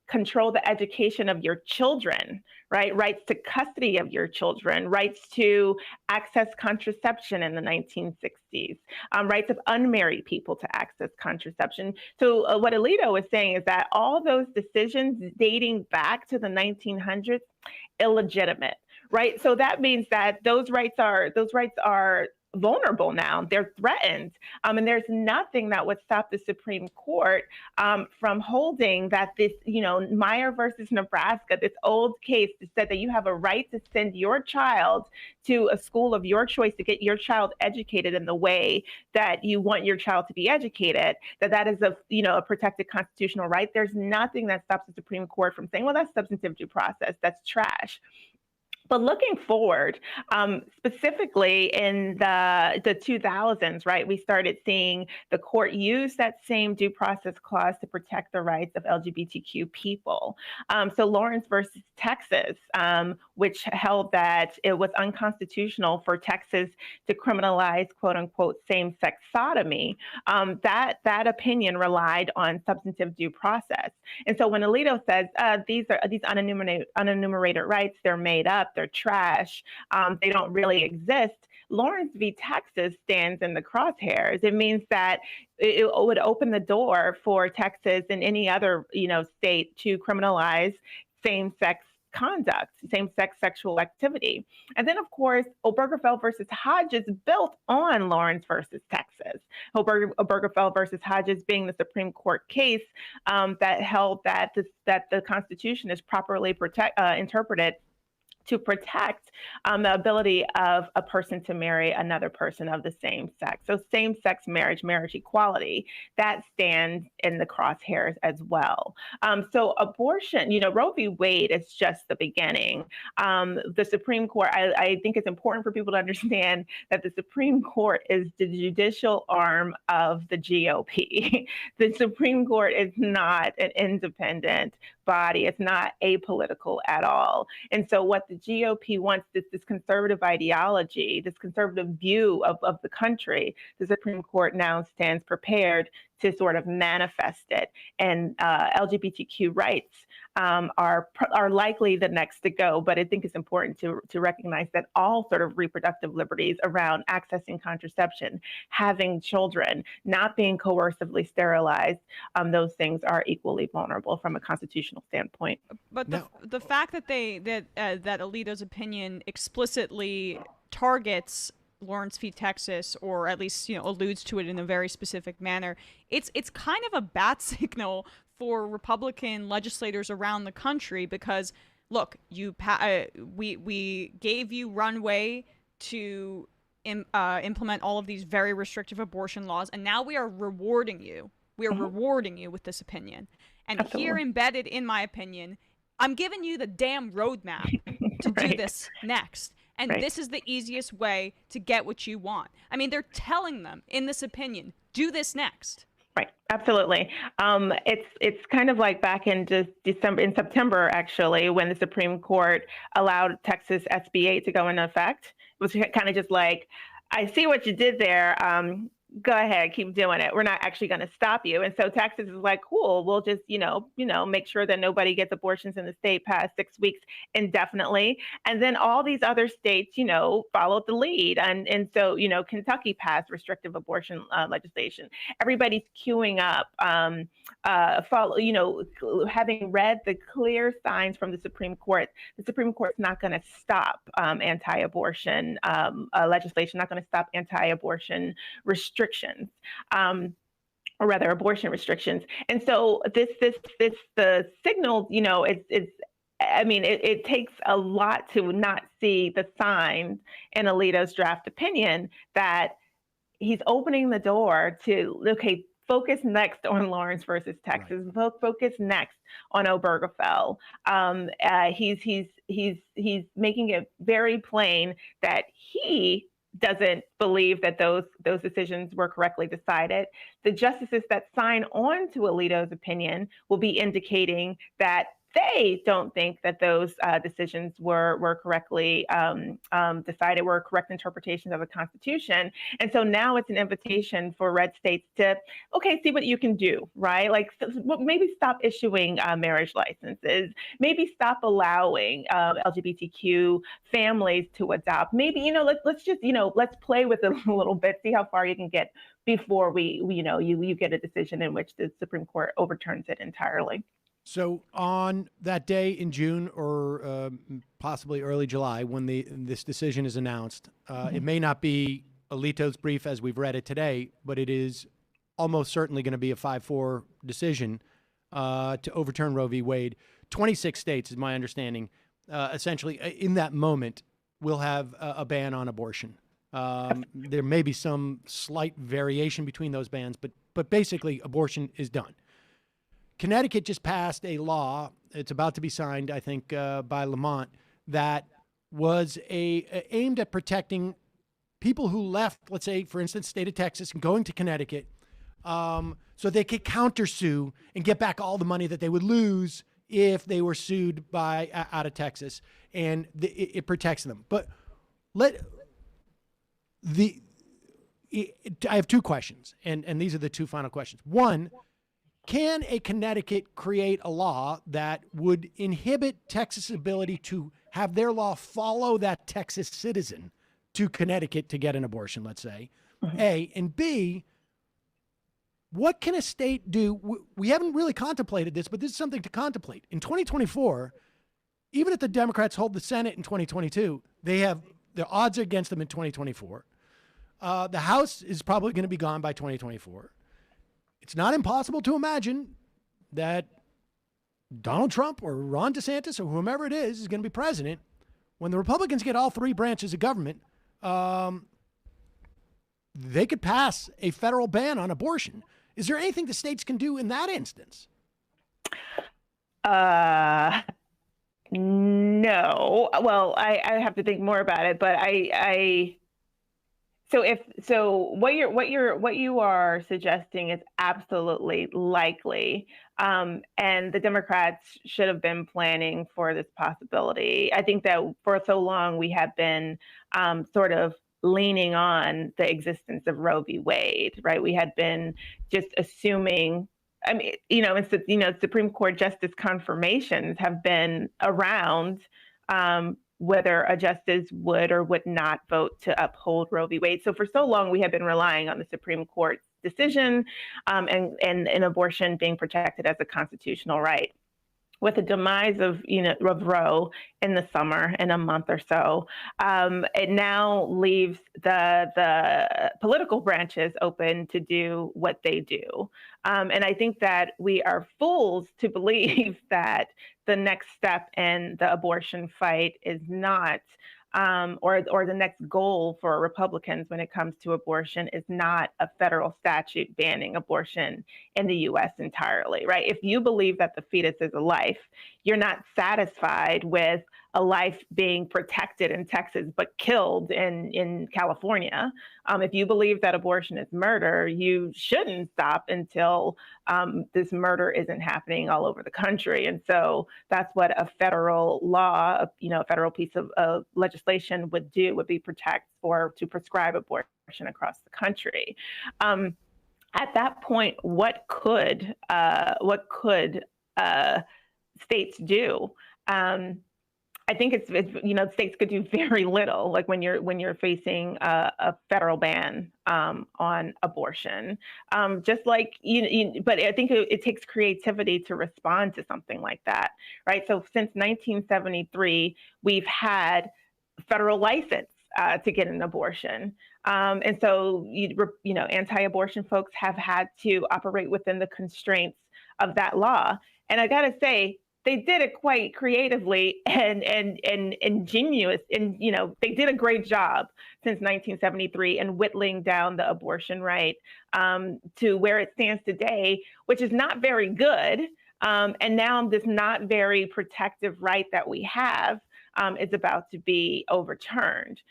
control the education of your children, right? Rights to custody of your children, rights to access contraception in the 1960s, rights of unmarried people to access contraception. So what Alito is saying is that all those decisions dating back to the 1900s, illegitimate, right? So that means that those rights are vulnerable now. They're threatened. And there's nothing that would stop the Supreme Court from holding that this, Meyer versus Nebraska, this old case that said that you have a right to send your child to a school of your choice to get your child educated in the way that you want your child to be educated, that is a protected constitutional right. There's nothing that stops the Supreme Court from saying, well, that's substantive due process. That's trash. But looking forward, specifically in the 2000s, right, we started seeing the court use that same due process clause to protect the rights of LGBTQ people. So Lawrence versus Texas which held that it was unconstitutional for Texas to criminalize, quote unquote, same-sex sodomy, that opinion relied on substantive due process. And so when Alito says these unenumerated rights, they're made up, they're trash, they don't really exist, Lawrence v. Texas stands in the crosshairs. It means that it would open the door for Texas and any other, state to criminalize same-sex conduct, same-sex sexual activity. And then, of course, Obergefell versus Hodges built on Lawrence versus Texas. Obergefell versus Hodges being the Supreme Court case that held that the Constitution is properly interpreted to protect the ability of a person to marry another person of the same sex. So same-sex marriage equality, that stands in the crosshairs as well. So abortion, Roe v. Wade is just the beginning. The Supreme Court, I think it's important for people to understand that the Supreme Court is the judicial arm of the GOP. The Supreme Court is not an independent body. It's not apolitical at all. And so what the GOP wants, this conservative ideology, this conservative view of the country, the Supreme Court now stands prepared to sort of manifest it. And LGBTQ rights are likely the next to go. But I think it's important to recognize that all sort of reproductive liberties around accessing contraception, having children, not being coercively sterilized, those things are equally vulnerable from a constitutional standpoint. But the fact that that Alito's opinion explicitly targets Lawrence v. Texas, or at least alludes to it in a very specific manner, it's kind of a bat signal for Republican legislators around the country, because look, we gave you runway to implement all of these very restrictive abortion laws, and now we are rewarding you. We are rewarding you with this opinion. And Absolutely. Here embedded in my opinion, I'm giving you the damn roadmap to do this next. And this is the easiest way to get what you want. I mean, they're telling them in this opinion, do this next. Right. Absolutely. It's kind of like back in September, actually, when the Supreme Court allowed Texas SB 8 to go into effect. It was kind of just like, I see what you did there. Go ahead, keep doing it. We're not actually going to stop you. And so Texas is like, cool, we'll just, make sure that nobody gets abortions in the state past 6 weeks indefinitely. And then all these other states, followed the lead. And so, Kentucky passed restrictive abortion legislation. Everybody's queuing up, having read the clear signs from the Supreme Court Court's not going to stop anti-abortion legislation, not going to stop anti-abortion restrictions, or rather abortion restrictions. And so the signal, it takes a lot to not see the signs in Alito's draft opinion that he's opening the door to, focus next on Lawrence versus Texas. Right. Focus next on Obergefell. He's making it very plain that he doesn't believe that those decisions were correctly decided. The justices that sign on to Alito's opinion will be indicating that they don't think that those decisions were correctly decided, were correct interpretations of the Constitution. And so now it's an invitation for red states to, see what you can do, right? Like maybe stop issuing marriage licenses, maybe stop allowing LGBTQ families to adopt. Maybe, let's just, let's play with it a little bit, see how far you can get before you get a decision in which the Supreme Court overturns it entirely. So on that day in June or possibly early July, when this decision is announced, it may not be Alito's brief as we've read it today, but it is almost certainly going to be a 5-4 decision to overturn Roe v. Wade. 26 states, is my understanding, essentially in that moment will have a ban on abortion. There may be some slight variation between those bans, but basically abortion is done. Connecticut just passed a law, it's about to be signed, I think, by Lamont, that was aimed at protecting people who left, let's say, for instance, state of Texas and going to Connecticut, so they could countersue and get back all the money that they would lose if they were sued out of Texas. and it protects them. But I have two questions, and these are the two final questions. One, can a Connecticut create a law that would inhibit Texas' ability to have their law follow that Texas citizen to Connecticut to get an abortion, let's say? A, and B, what can a state do? We haven't really contemplated this, but this is something to contemplate. In 2024, even if the Democrats hold the Senate in 2022, the odds are against them in 2024. The House is probably going to be gone by 2024. It's not impossible to imagine that Donald Trump or Ron DeSantis or whomever it is going to be president. When the Republicans get all three branches of government, they could pass a federal ban on abortion. Is there anything the states can do in that instance? No. Well, I have to think more about it, but So what you are suggesting is absolutely likely, and the Democrats should have been planning for this possibility. I think that for so long we have been sort of leaning on the existence of Roe v. Wade, right? We had been just assuming. I mean, Supreme Court justice confirmations have been around. Whether a justice would or would not vote to uphold Roe v. Wade. So for so long, we have been relying on the Supreme Court's decision and abortion being protected as a constitutional right. With the demise of Roe in the summer, in a month or so, it now leaves the political branches open to do what they do. And I think that we are fools to believe that the next step in the abortion fight is not, or the next goal for Republicans when it comes to abortion is not a federal statute banning abortion in the U.S. entirely, right? If you believe that the fetus is a life, you're not satisfied with a life being protected in Texas but killed in California. If you believe that abortion is murder, you shouldn't stop until this murder isn't happening all over the country. And so that's what a federal law, a federal piece of legislation would be to prescribe abortion across the country. At that point, what could states do? I think it's states could do very little, like when you're facing a federal ban on abortion. Just like but I think it takes creativity to respond to something like that, right? So since 1973, we've had federal license to get an abortion, and so anti-abortion folks have had to operate within the constraints of that law. And I gotta say, they did it quite creatively and ingenious, and they did a great job since 1973 in whittling down the abortion right to where it stands today, which is not very good. And now this not very protective right that we have is about to be overturned.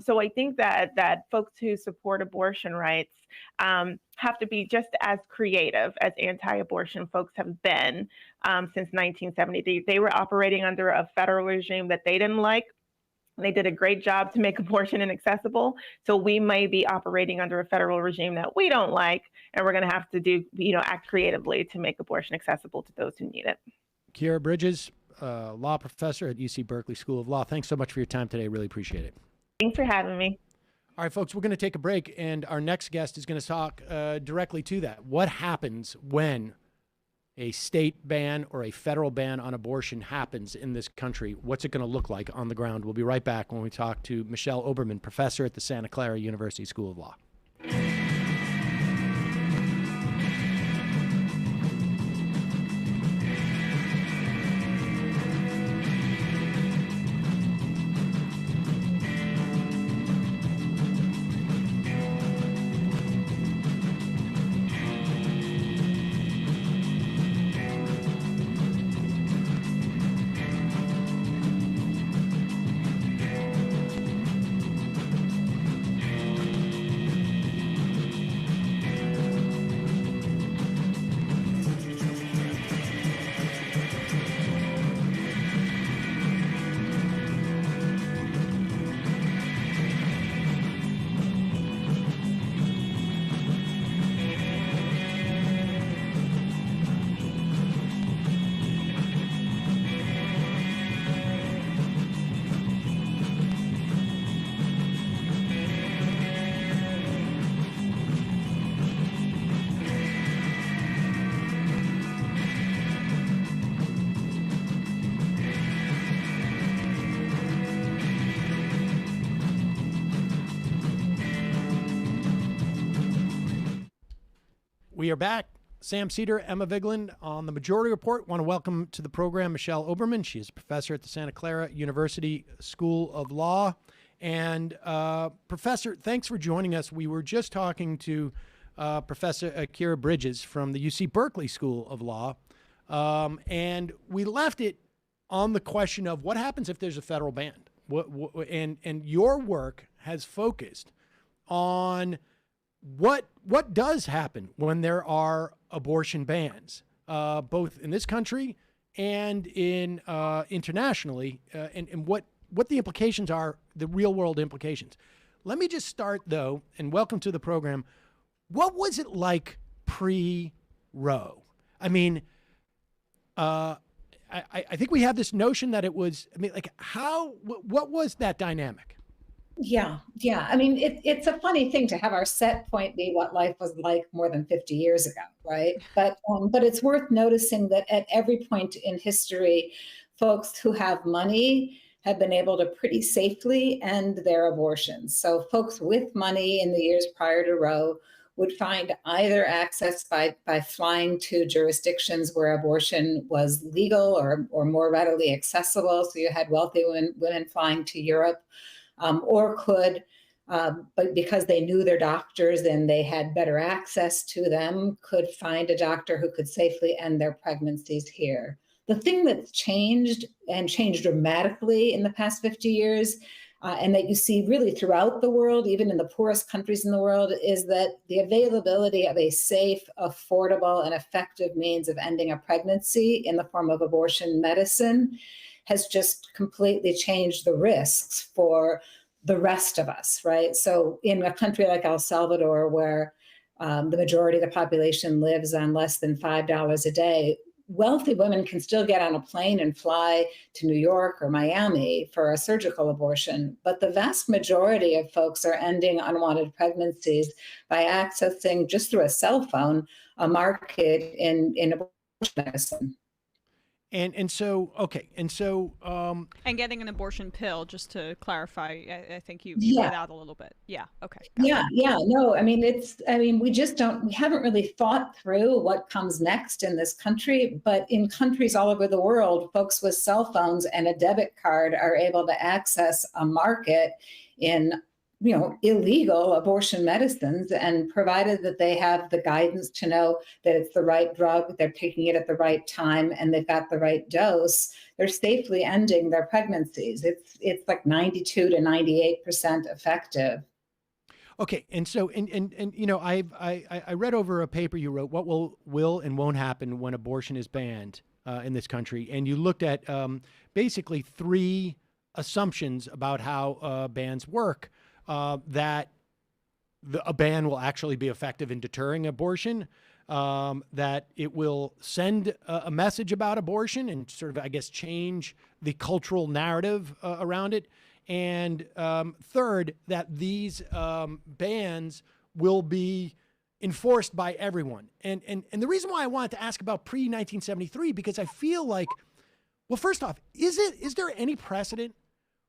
So I think that folks who support abortion rights have to be just as creative as anti-abortion folks have been since 1970. They were operating under a federal regime that they didn't like. They did a great job to make abortion inaccessible. So we may be operating under a federal regime that we don't like, and we're going to have to act creatively to make abortion accessible to those who need it. Kiara Bridges, law professor at UC Berkeley School of Law. Thanks so much for your time today. Really appreciate it. Thanks for having me. All right, folks, we're going to take a break, and our next guest is going to talk directly to that. What happens when a state ban or a federal ban on abortion happens in this country? What's it going to look like on the ground? We'll be right back when we talk to Michelle Oberman, professor at the Santa Clara University School of Law. We are back. Sam Seder, Emma Vigeland on the Majority Report. Want to welcome to the program Michelle Oberman. She is a professor at the Santa Clara University School of Law. And Professor, thanks for joining us. We were just talking to Professor Kiara Bridges from the UC Berkeley School of Law. And we left it on the question of what happens if there's a federal ban. And your work has focused on what does happen when there are abortion bans, both in this country and in internationally, and what the implications are, the real world implications. Let me just start though, and welcome to the program. What was it like pre-Roe? I mean, I think we have this notion that it was, I mean, like what was that dynamic? Yeah. I mean, it's a funny thing to have our set point be what life was like more than 50 years ago, right? But it's worth noticing that at every point in history, folks who have money have been able to pretty safely end their abortions. So folks with money in the years prior to Roe would find either access by flying to jurisdictions where abortion was legal or more readily accessible. So you had wealthy women flying to Europe, or could, but because they knew their doctors and they had better access to them, could find a doctor who could safely end their pregnancies here. The thing that's changed and changed dramatically in the past 50 years, and that you see really throughout the world, even in the poorest countries in the world, is that the availability of a safe, affordable, and effective means of ending a pregnancy in the form of abortion medicine has just completely changed the risks for the rest of us, right? So in a country like El Salvador, where the majority of the population lives on less than $5 a day, wealthy women can still get on a plane and fly to New York or Miami for a surgical abortion. But the vast majority of folks are ending unwanted pregnancies by accessing, just through a cell phone, a market in abortion medicine. And so and getting an abortion pill, just to clarify, I think you Yeah. read out a little bit. Yeah. Okay. Yeah. No, I mean, we haven't really thought through what comes next in this country, but in countries all over the world, folks with cell phones and a debit card are able to access a market in, illegal abortion medicines, and provided that they have the guidance to know that it's the right drug, they're taking it at the right time, and they've got the right dose, they're safely ending their pregnancies. It's like 92 to 98% effective. Okay, and so I read over a paper you wrote, what will and won't happen when abortion is banned in this country, and you looked at basically three assumptions about how bans work. That a ban will actually be effective in deterring abortion, that it will send a message about abortion and sort of, I guess, change the cultural narrative around it. And third, that these bans will be enforced by everyone. And the reason why I wanted to ask about pre-1973, because I feel like, well, first off, is there any precedent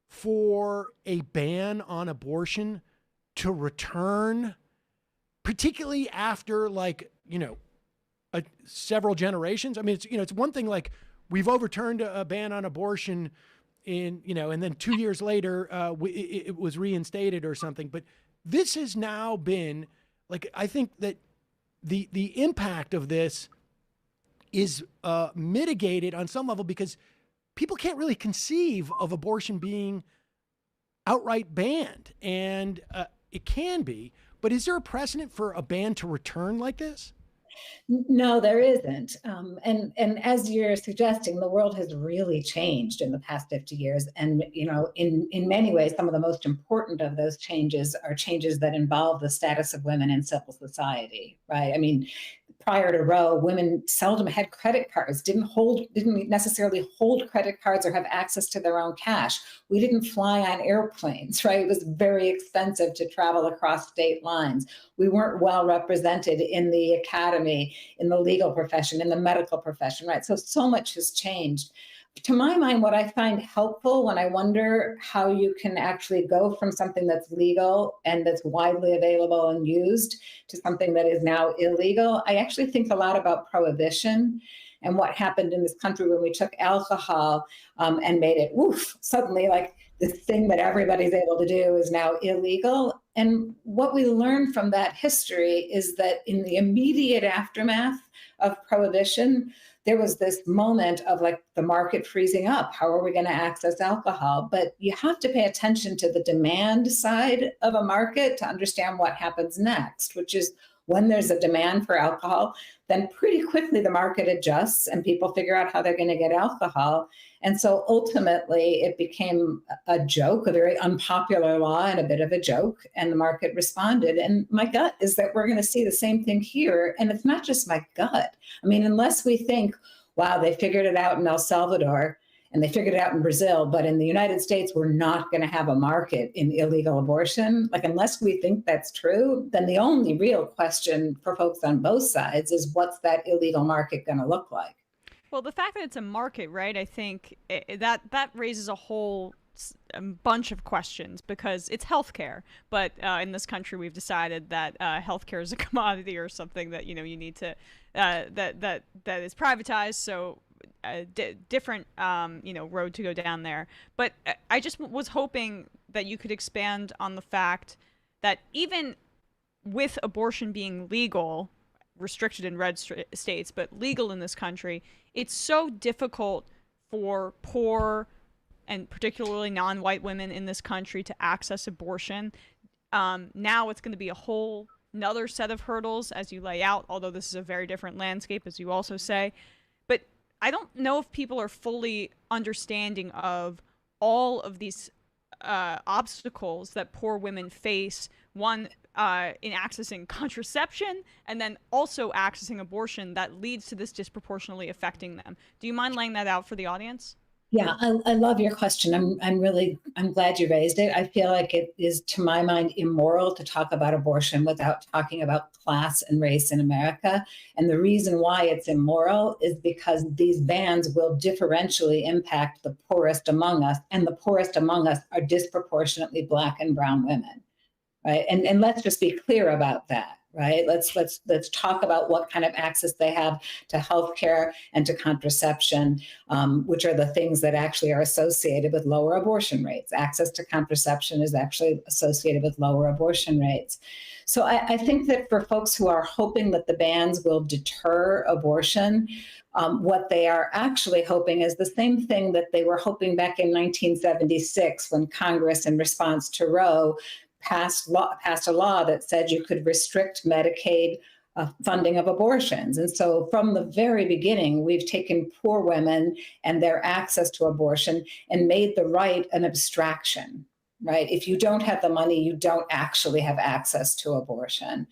for a ban on abortion to return, particularly after several generations? I mean, it's one thing, like, we've overturned a ban on abortion and then 2 years later it was reinstated or something. But this has now been, like, I think that the impact of this is mitigated on some level because people can't really conceive of abortion being outright banned, and it can be. But is there a precedent for a ban to return like this? No, there isn't. And as you're suggesting, the world has really changed in the past 50 years. And, in many ways, some of the most important of those changes are changes that involve the status of women in civil society, right? I mean, prior to Roe, women seldom had credit cards, didn't necessarily hold credit cards or have access to their own cash. We didn't fly on airplanes, right? It was very expensive to travel across state lines. We weren't well represented in the academy, in the legal profession, in the medical profession, right? So much has changed. to my mind, what I find helpful when I wonder how you can actually go from something that's legal and that's widely available and used to something that is now illegal, I actually think a lot about prohibition and what happened in this country when we took alcohol and made it, suddenly like this thing that everybody's able to do is now illegal. And what we learned from that history is that in the immediate aftermath of prohibition, there was this moment of like the market freezing up. How are we going to access alcohol? But you have to pay attention to the demand side of a market to understand what happens next, which is when there's a demand for alcohol, then pretty quickly the market adjusts and people figure out how they're going to get alcohol. And so ultimately it became a joke, a very unpopular law and a bit of a joke, and the market responded. And my gut is that we're going to see the same thing here. And it's not just my gut. I mean, unless we think, wow, they figured it out in El Salvador and they figured it out in Brazil, but in the United States, we're not going to have a market in illegal abortion. Like, unless we think that's true, then the only real question for folks on both sides is what's that illegal market going to look like? Well, the fact that it's a market, right, I think that raises a whole bunch of questions, because it's healthcare. But in this country, we've decided that healthcare is a commodity or something that, you need to, that is privatized. So different, road to go down there. But I just was hoping that you could expand on the fact that even with abortion being legal, restricted in red states, but legal in this country, it's so difficult for poor and particularly non-white women in this country to access abortion. Now it's going to be a whole another set of hurdles as you lay out, although this is a very different landscape, as you also say. But I don't know if people are fully understanding of all of these obstacles that poor women face, one, in accessing contraception, and then also accessing abortion that leads to this disproportionately affecting them. Do you mind laying that out for the audience? Yeah, I love your question. I'm glad you raised it. I feel like it is, to my mind, immoral to talk about abortion without talking about class and race in America. And the reason why it's immoral is because these bans will differentially impact the poorest among us, and the poorest among us are disproportionately Black and brown women, right? And let's just be clear about that. Right. Let's talk about what kind of access they have to healthcare and to contraception, which are the things that actually are associated with lower abortion rates. Access to contraception is actually associated with lower abortion rates. So I think that for folks who are hoping that the bans will deter abortion, what they are actually hoping is the same thing that they were hoping back in 1976 when Congress, in response to Roe, passed a law that said you could restrict Medicaid funding of abortions. And so from the very beginning, we've taken poor women and their access to abortion and made the right an abstraction, right? If you don't have the money, you don't actually have access to abortion.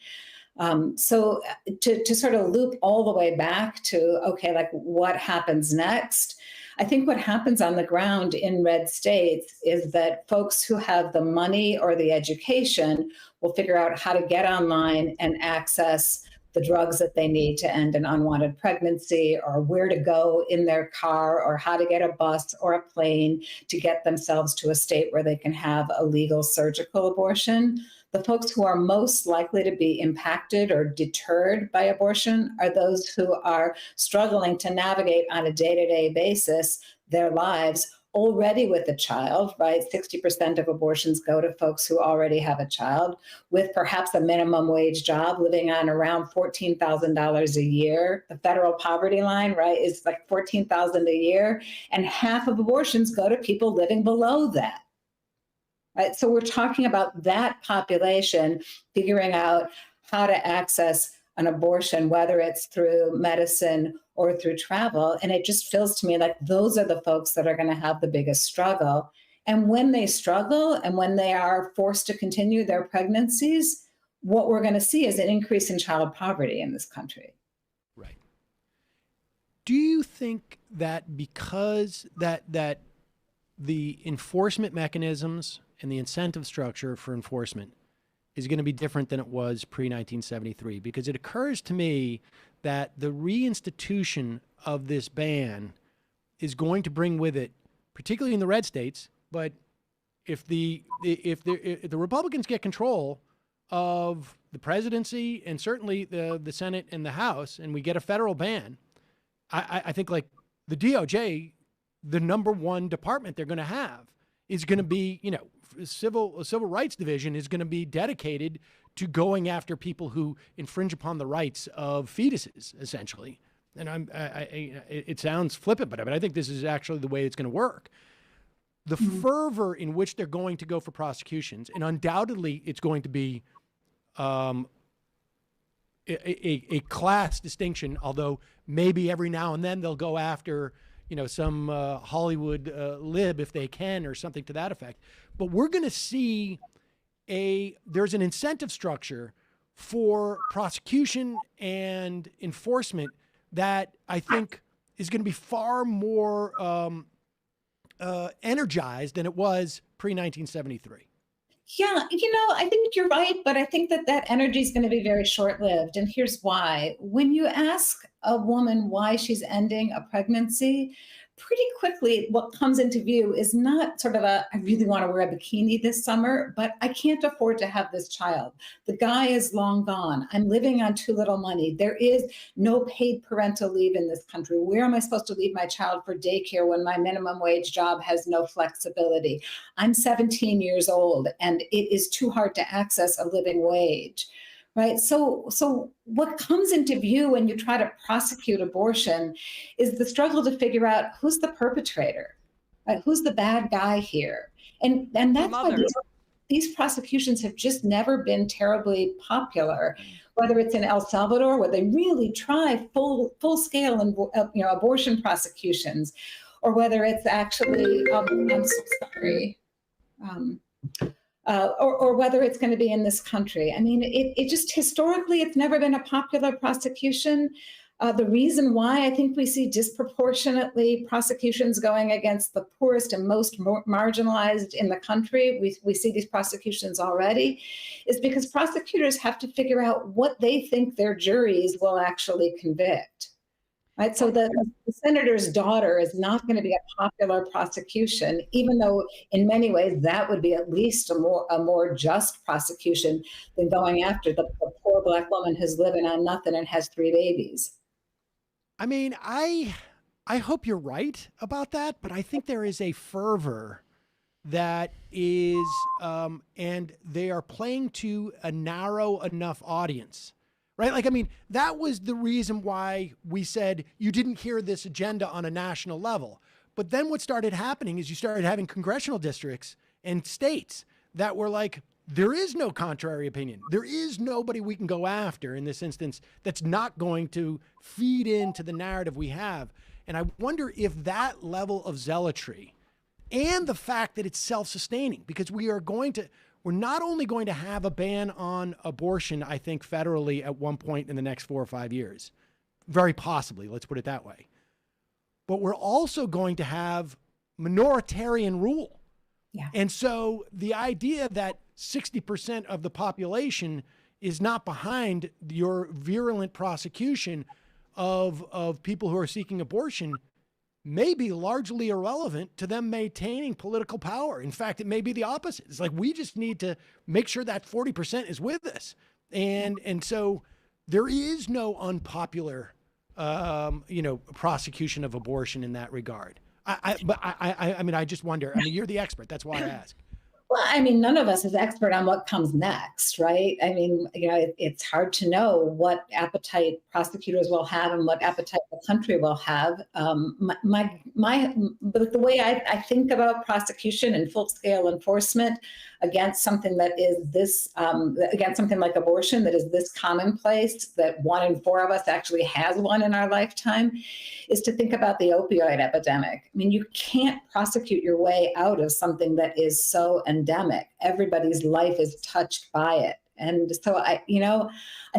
So to sort of loop all the way back to, okay, like what happens next? I think what happens on the ground in red states is that folks who have the money or the education will figure out how to get online and access the drugs that they need to end an unwanted pregnancy, or where to go in their car, or how to get a bus or a plane to get themselves to a state where they can have a legal surgical abortion. The folks who are most likely to be impacted or deterred by abortion are those who are struggling to navigate on a day-to-day basis their lives already with a child, right? 60% of abortions go to folks who already have a child, with perhaps a minimum wage job, living on around $14,000 a year. The federal poverty line, right, is like $14,000 a year, and half of abortions go to people living below that. Right? So we're talking about that population figuring out how to access an abortion, whether it's through medicine or through travel. And it just feels to me like those are the folks that are going to have the biggest struggle. And when they struggle and when they are forced to continue their pregnancies, what we're going to see is an increase in child poverty in this country. Right. Do you think that because that the enforcement mechanisms and the incentive structure for enforcement is going to be different than it was pre-1973? Because it occurs to me that the reinstitution of this ban is going to bring with it, particularly in the red states, but if the Republicans get control of the presidency and certainly the Senate and the House, and we get a federal ban, I think like the DOJ, the number one department they're going to have is going to be, civil rights division is going to be dedicated to going after people who infringe upon the rights of fetuses, essentially. And it sounds flippant, but I think this is actually the way it's going to work. The fervor in which they're going to go for prosecutions, and undoubtedly it's going to be a class distinction, although maybe every now and then they'll go after, some Hollywood lib if they can, or something to that effect. But we're going to see there's an incentive structure for prosecution and enforcement that I think is going to be far more energized than it was pre-1973. Yeah, I think you're right, but I think that energy is going to be very short-lived. And here's why. When you ask a woman why she's ending a pregnancy, pretty quickly what comes into view is not sort of I really want to wear a bikini this summer, but I can't afford to have this child. The guy is long gone. I'm living on too little money. There is no paid parental leave in this country. Where am I supposed to leave my child for daycare when my minimum wage job has no flexibility? I'm 17 years old and it is too hard to access a living wage. Right. So what comes into view when you try to prosecute abortion is the struggle to figure out who's the perpetrator, right? Who's the bad guy here. And that's why these prosecutions have just never been terribly popular, whether it's in El Salvador, where they really try full scale and abortion prosecutions, or whether it's actually, I'm so sorry. Or whether it's going to be in this country. I mean, it just historically, it's never been a popular prosecution. The reason why I think we see disproportionately prosecutions going against the poorest and most marginalized in the country, we see these prosecutions already, is because prosecutors have to figure out what they think their juries will actually convict. Right, so the senator's daughter is not going to be a popular prosecution, even though in many ways that would be at least a more just prosecution than going after the poor Black woman who's living on nothing and has 3 babies. I mean, I hope you're right about that, but I think there is a fervor that is, and they are playing to a narrow enough audience. Right? Like, I mean, that was the reason why we said you didn't hear this agenda on a national level. But then what started happening is you started having congressional districts and states that were like, there is no contrary opinion. There is nobody we can go after in this instance that's not going to feed into the narrative we have. And I wonder if that level of zealotry and the fact that it's self-sustaining, because we're not only going to have a ban on abortion, I think, federally at one point in the next 4 or 5 years, very possibly, let's put it that way. But we're also going to have minoritarian rule. Yeah. And so the idea that 60% of the population is not behind your virulent prosecution of people who are seeking abortion may be largely irrelevant to them maintaining political power. In fact, it may be the opposite. It's like, we just need to make sure that 40% is with us. And so there is no unpopular, prosecution of abortion in that regard. I mean, I just wonder, I mean, you're the expert. That's why I ask. Well, I mean, none of us is expert on what comes next, right? I mean, it's hard to know what appetite prosecutors will have and what appetite the country will have. But the way I think about prosecution and full-scale enforcement against something that is this, against something like abortion that is this commonplace, that 1 in 4 of us actually has one in our lifetime, is to think about the opioid epidemic. I mean, you can't prosecute your way out of something that is so endemic. Everybody's life is touched by it. And so I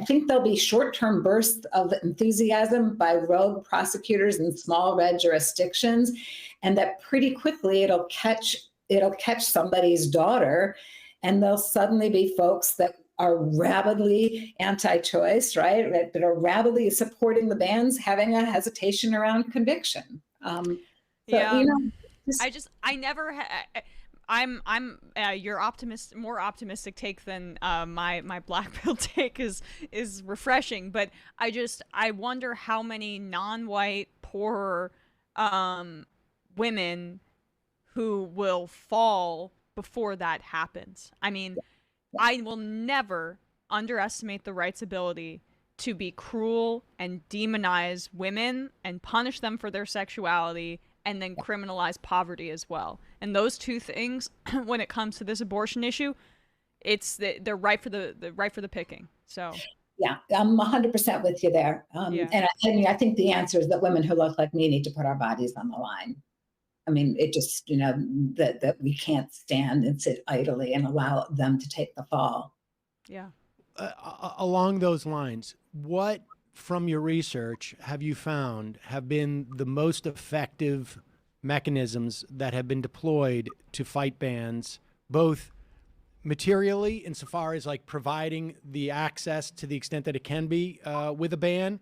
think there'll be short-term bursts of enthusiasm by rogue prosecutors in small red jurisdictions, and that pretty quickly it'll catch somebody's daughter, and there'll suddenly be folks that are rabidly anti-choice, right? That are rabidly supporting the bans, having a hesitation around conviction. So, Yeah. you know, I never I'm your more optimistic take than my black pill take is refreshing, but I wonder how many non-white poor women who will fall before that happens. I mean, I will never underestimate the right's ability to be cruel and demonize women and punish them for their sexuality and then criminalize poverty as well. And those two things, when it comes to this abortion issue, they're right for the picking. So yeah, I'm 100% with you there. And I think the answer is that women who look like me need to put our bodies on the line. I mean, it just, that we can't stand and sit idly and allow them to take the fall. Yeah. Along those lines, what from your research have you found have been the most effective mechanisms that have been deployed to fight bans, both materially insofar as like providing the access to the extent that it can be with a ban,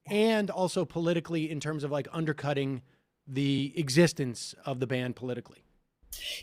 and also politically in terms of like undercutting the existence of the ban politically?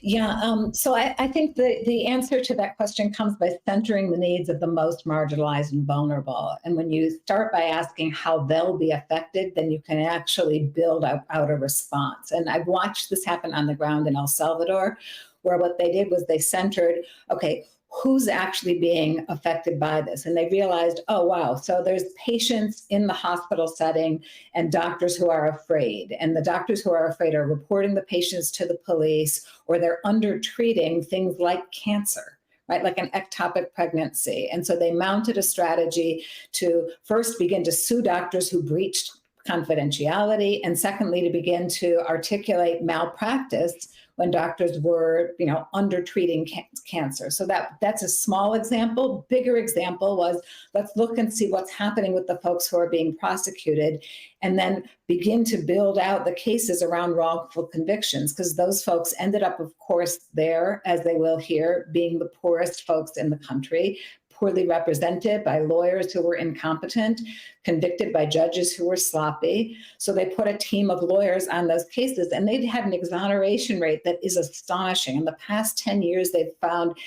Yeah, so I think the answer to that question comes by centering the needs of the most marginalized and vulnerable. And when you start by asking how they'll be affected, then you can actually build out a response. And I've watched this happen on the ground in El Salvador, where what they did was they centered, okay, who's actually being affected by this? And they realized, oh, wow, so there's patients in the hospital setting and doctors who are afraid. And the doctors who are afraid are reporting the patients to the police, or they're under-treating things like cancer, right? Like an ectopic pregnancy. And so they mounted a strategy to first begin to sue doctors who breached confidentiality, and secondly, to begin to articulate malpractice when doctors were, under-treating cancer. So that's a small example. Bigger example was, let's look and see what's happening with the folks who are being prosecuted, and then begin to build out the cases around wrongful convictions, because those folks ended up, of course, there, as they will here, being the poorest folks in the country, poorly represented by lawyers who were incompetent, convicted by judges who were sloppy. So they put a team of lawyers on those cases, and they've had an exoneration rate that is astonishing. In the past 10 years, they've found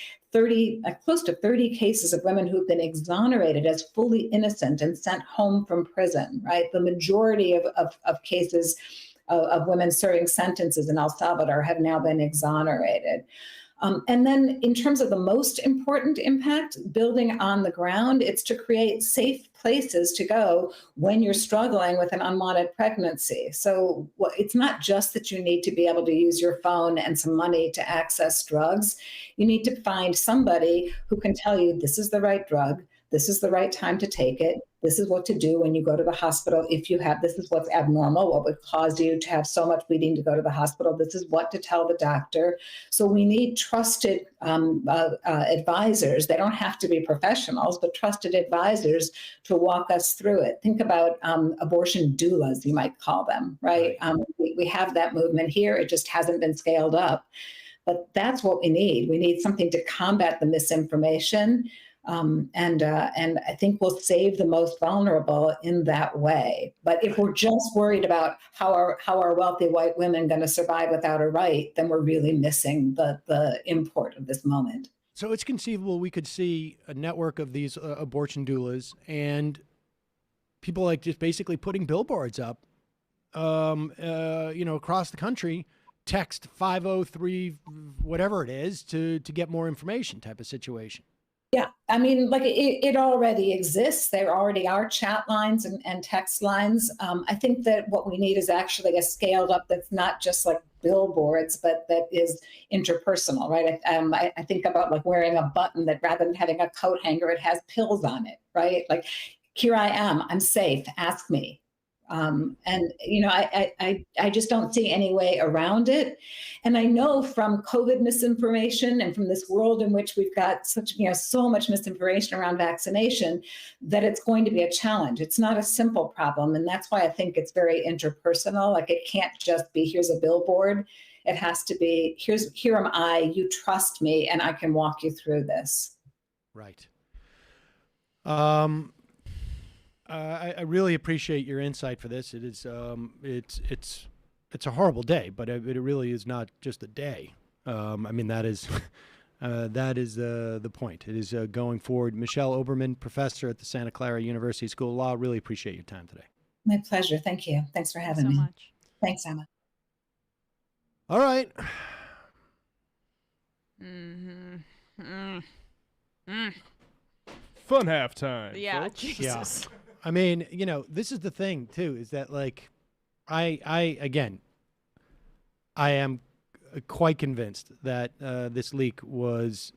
close to 30 cases of women who've been exonerated as fully innocent and sent home from prison, right? The majority of cases of women serving sentences in El Salvador have now been exonerated. And then in terms of the most important impact, building on the ground, it's to create safe places to go when you're struggling with an unwanted pregnancy. So it's not just that you need to be able to use your phone and some money to access drugs. You need to find somebody who can tell you this is the right drug, this is the right time to take it, this is what to do when you go to the hospital. If you have, this is what's abnormal, what would cause you to have so much bleeding to go to the hospital. This is what to tell the doctor. So we need trusted advisors. They don't have to be professionals, but trusted advisors to walk us through it. Think about abortion doulas, you might call them, right? We have that movement here. It just hasn't been scaled up. But that's what we need. We need something to combat the misinformation. And I think we'll save the most vulnerable in that way. But if we're just worried about how are wealthy white women going to survive without a right, then we're really missing the import of this moment. So it's conceivable we could see a network of these abortion doulas and people like just basically putting billboards up, across the country. Text 503 whatever it is to get more information type of situation. Yeah, I mean, like it already exists. There already are chat lines and text lines. I think that what we need is actually a scaled up that's not just like billboards, but that is interpersonal, right? I think about like wearing a button that rather than having a coat hanger, it has pills on it, right? Like, here I am, I'm safe, ask me. I just don't see any way around it. And I know from COVID misinformation and from this world in which we've got so much misinformation around vaccination, that it's going to be a challenge. It's not a simple problem. And that's why I think it's very interpersonal. Like, it can't just be, here's a billboard. It has to be, here am I, you trust me, and I can walk you through this. Right. I really appreciate your insight for this. It is it's it's a horrible day, but it really is not just a day. I mean, that is the point. It is going forward. Michelle Oberman, professor at the Santa Clara University School of Law. Really appreciate your time today. My pleasure. Thank you. Thanks for having me. So much. Thanks, Emma. All right. Fun halftime. Yeah, folks. Jesus. Yeah. I mean, this is the thing too, is that like, I am quite convinced that this leak was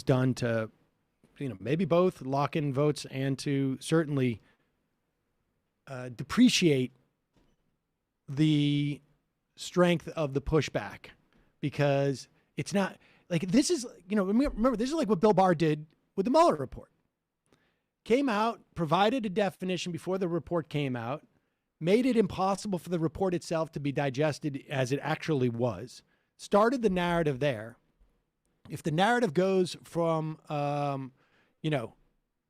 done to, maybe both lock in votes and to certainly depreciate the strength of the pushback, because it's not like this is, remember, this is like what Bill Barr did with the Mueller report. Came out, provided a definition before the report came out, made it impossible for the report itself to be digested as it actually was, started the narrative there. If the narrative goes from,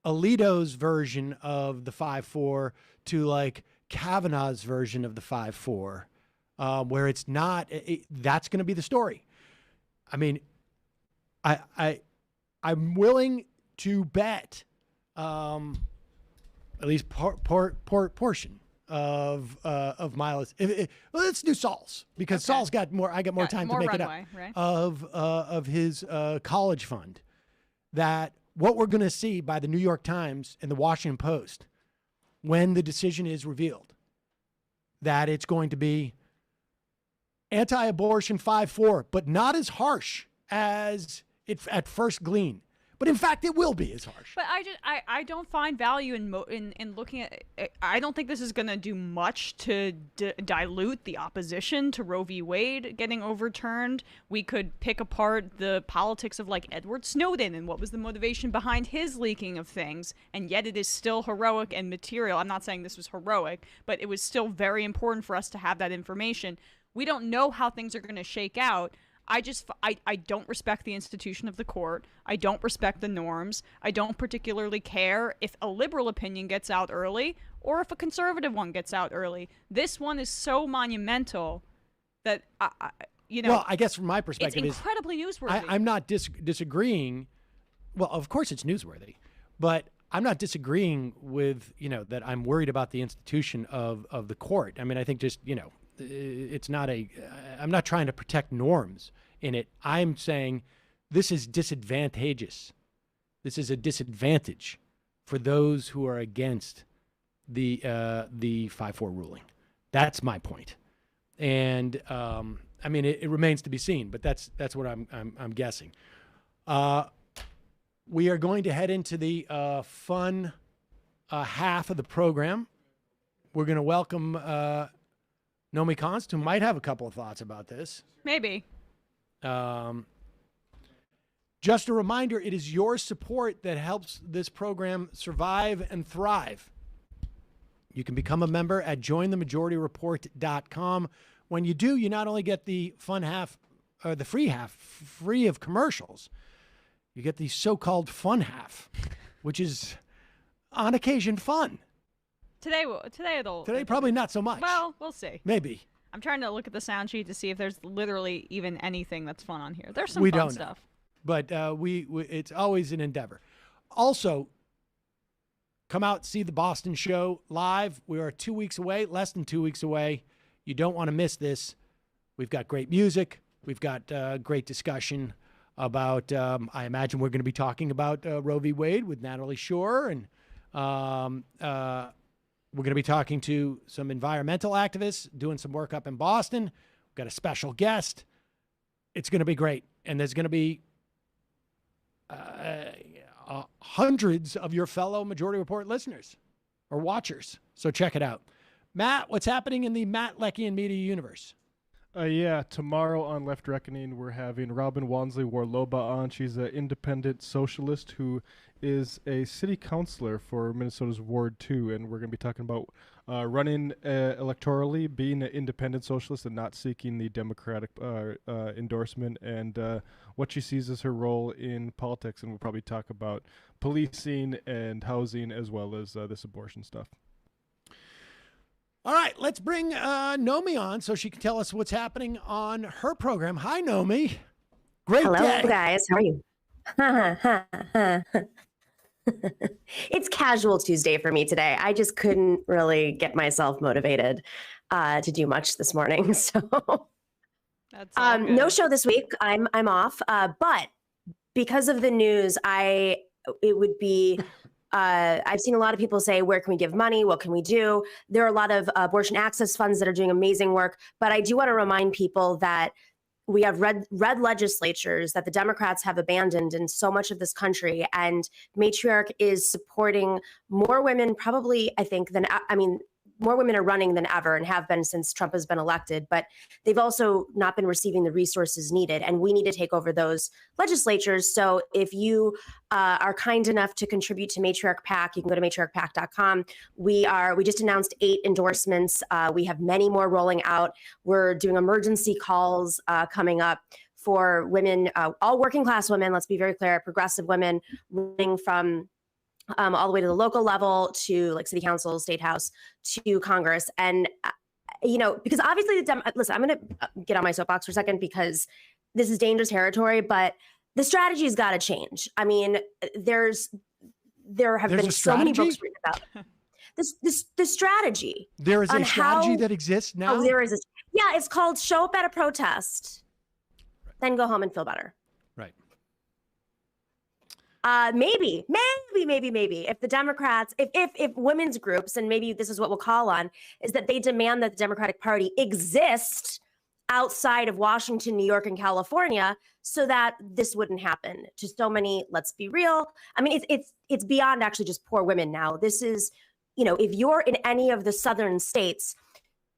Alito's version of the 5-4 to like Kavanaugh's version of the 5-4, where it's not, that's going to be the story. I mean, I'm willing to bet at least portion of Miles. Well, let's do Saul's, because Saul's got more. I got more time to make runway, it up. Right? Of his college fund. That what we're going to see by the New York Times and the Washington Post when the decision is revealed, that it's going to be anti-abortion 5-4, but not as harsh as it at first gleaned. But in fact, it will be as harsh. But I don't find value in looking at. I don't think this is going to do much to dilute the opposition to Roe v. Wade getting overturned. We could pick apart the politics of like Edward Snowden and what was the motivation behind his leaking of things, and yet it is still heroic and material. I'm not saying this was heroic, but it was still very important for us to have that information. We don't know how things are going to shake out. I don't respect the institution of the court. I don't respect the norms. I don't particularly care if a liberal opinion gets out early or if a conservative one gets out early. This one is so monumental that, Well, I guess from my perspective, it's incredibly newsworthy. I'm not disagreeing. Well, of course it's newsworthy, but I'm not disagreeing with, that I'm worried about the institution of the court. I mean, I think just, it's not I'm not trying to protect norms in it. I'm saying this is disadvantageous. This is a disadvantage for those who are against the 5-4 ruling. That's my point. And I mean, it remains to be seen, but that's what I'm guessing. We are going to head into the fun half of the program. We're going to welcome Nomi Konst, who might have a couple of thoughts about this. Maybe. Just a reminder, it is your support that helps this program survive and thrive. You can become a member at jointhemajorityreport.com. When you do, you not only get the fun half, or the free half, free of commercials, you get the so-called fun half, which is on occasion fun. Today probably not so much. Well, we'll see. Maybe. I'm trying to look at the sound sheet to see if there's literally even anything that's fun on here. There's some we fun don't stuff. Know. But we it's always an endeavor. Also, come out, see the Boston show live. We are 2 weeks away, less than 2 weeks away. You don't want to miss this. We've got great music. We've got great discussion about, I imagine we're going to be talking about Roe v. Wade with Natalie Shore, and we're going to be talking to some environmental activists doing some work up in Boston. We've got a special guest. It's going to be great. And there's going to be hundreds of your fellow Majority Report listeners or watchers. So check it out. Matt, what's happening in the Matt Leckian media universe? Yeah, tomorrow on Left Reckoning, we're having Robin Wansley-Warloba on. She's an independent socialist who is a city councilor for Minnesota's Ward 2, and we're going to be talking about running electorally, being an independent socialist and not seeking the Democratic endorsement, and what she sees as her role in politics. And we'll probably talk about policing and housing as well as this abortion stuff. All right, let's bring Nomi on so she can tell us what's happening on her program. Hi, Nomi. Great Hello, day. guys. How are you? It's casual Tuesday for me today. I just couldn't really get myself motivated to do much this morning. So That's no show this week. I'm off. But because of the news, it would be I've seen a lot of people say, where can we give money? What can we do? There are a lot of abortion access funds that are doing amazing work. But I do want to remind people that we have red legislatures that the Democrats have abandoned in so much of this country. And Matriarch is supporting more women, probably, I think, more women are running than ever and have been since Trump has been elected, but they've also not been receiving the resources needed. And we need to take over those legislatures. So if you are kind enough to contribute to Matriarch PAC, you can go to matriarchpac.com. We just announced 8 endorsements. We have many more rolling out. We're doing emergency calls coming up for women, all working class women, let's be very clear, progressive women running from all the way to the local level to like city council, state house, to Congress. And, because obviously listen, I'm going to get on my soapbox for a second because this is dangerous territory, but the strategy's got to change. I mean, there have been so many books written about the strategy. There is a strategy that exists now? Oh, there is. Yeah, it's called show up at a protest, then go home and feel better. Right. Maybe if the Democrats, if women's groups, and maybe this is what we'll call on, is that they demand that the Democratic Party exist outside of Washington, New York, and California, so that this wouldn't happen to so many. Let's be real. I mean, it's beyond actually just poor women now. This is, if you're in any of the southern states,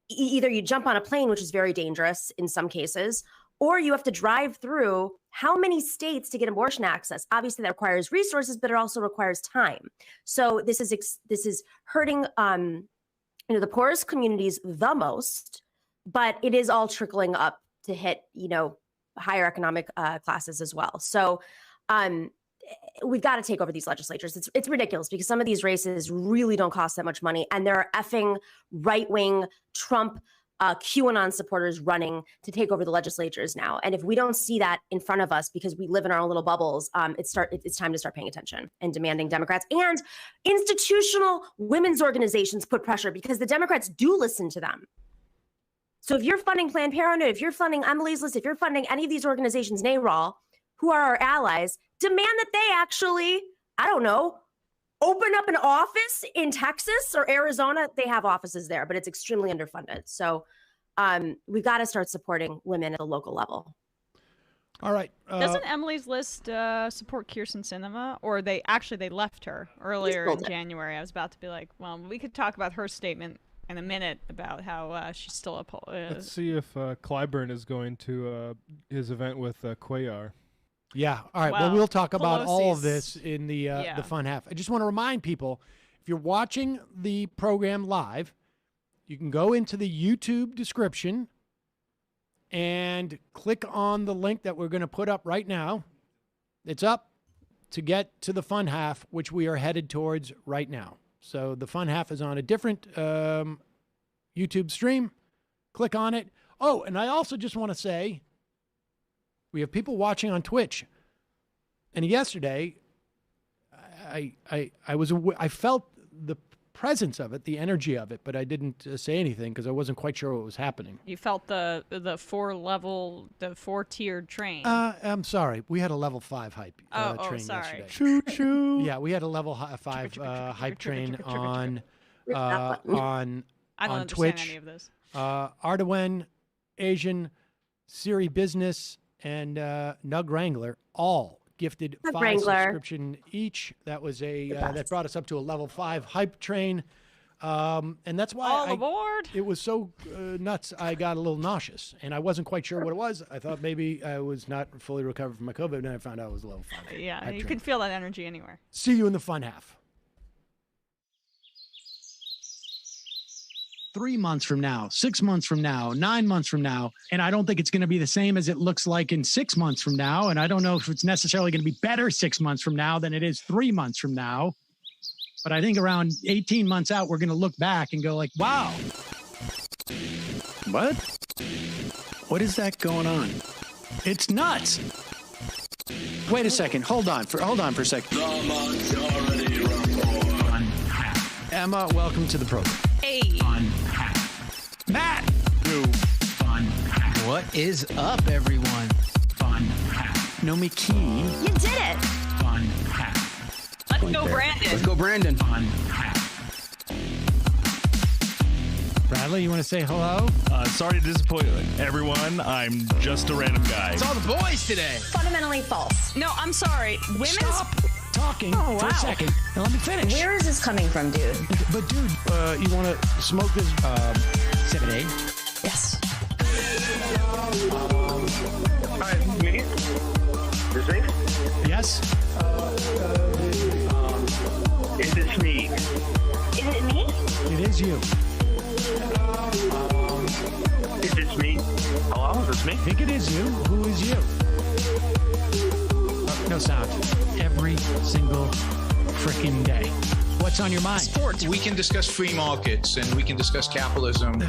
either you jump on a plane, which is very dangerous in some cases, or you have to drive through how many states to get abortion access. Obviously, that requires resources, but it also requires time. So this is hurting the poorest communities the most, but it is all trickling up to hit higher economic classes as well. So we've got to take over these legislatures. It's ridiculous because some of these races really don't cost that much money, and there are effing right-wing Trump QAnon supporters running to take over the legislatures now. And if we don't see that in front of us because we live in our own little bubbles, it's time to start paying attention and demanding Democrats and institutional women's organizations put pressure, because the Democrats do listen to them. So if you're funding Planned Parenthood, if you're funding Emily's List, if you're funding any of these organizations, NARAL, who are our allies, demand that they actually, open up an office in Texas or Arizona. They have offices there, but it's extremely underfunded. So we've got to start supporting women at the local level. All right. Doesn't Emily's List support Kyrsten Sinema? Or they left her earlier in January. I was about to be like, well, we could talk about her statement in a minute about how she's still Let's see if Clyburn is going to his event with Cuellar. Yeah. All right. Well, we'll talk about all of this in the fun half. I just want to remind people, if you're watching the program live, you can go into the YouTube description and click on the link that we're going to put up right now. It's up to get to the fun half, which we are headed towards right now. So the fun half is on a different YouTube stream. Click on it. Oh, and I also just want to say, we have people watching on Twitch, and yesterday, I felt the presence of it, the energy of it, but I didn't say anything because I wasn't quite sure what was happening. You felt the 4-tiered train. I'm sorry, we had a level 5 hype train sorry. yesterday. Choo choo. Yeah, we had a level 5 hype train on I don't understand Twitch. any of this. Ardawen, Asian, Siri Business, and Nug Wrangler all gifted 5 subscription each. That was that brought us up to a level 5 hype train, and that's why all aboard. It was so nuts. I got a little nauseous, and I wasn't quite sure what it was. I thought maybe I was not fully recovered from my COVID, and I found out it was a level 5. Yeah, you can feel that energy anywhere. See you in the fun half. 3 months from now, 6 months from now, 9 months from now. And I don't think it's going to be the same as it looks like in 6 months from now. And I don't know if it's necessarily going to be better 6 months from now than it is 3 months from now. But I think around 18 months out, we're going to look back and go like, wow, What? What is that going on? It's nuts. Wait a second. Hold on for a second. The Majority Report. Emma, welcome to the program. Hey. Matt. What is up, everyone? Nomi Key. You did it. Let's go, Brandon. Let's go, Brandon. Bradley, you want to say hello? Sorry to disappoint everyone. I'm just a random guy. It's all the boys today. Fundamentally false. No, I'm sorry. Women's. Stop talking for a second. Now let me finish. Where is this coming from, dude? But dude, you want to smoke this 7A? Yes. Hi, me? Is it? Yes. Is this me? Is it me? It is you. Is this me? Hello, is this me? I think it is you. Who is you? No sound. Every single freaking day. What's on your mind? Sports. We can discuss free markets and we can discuss capitalism.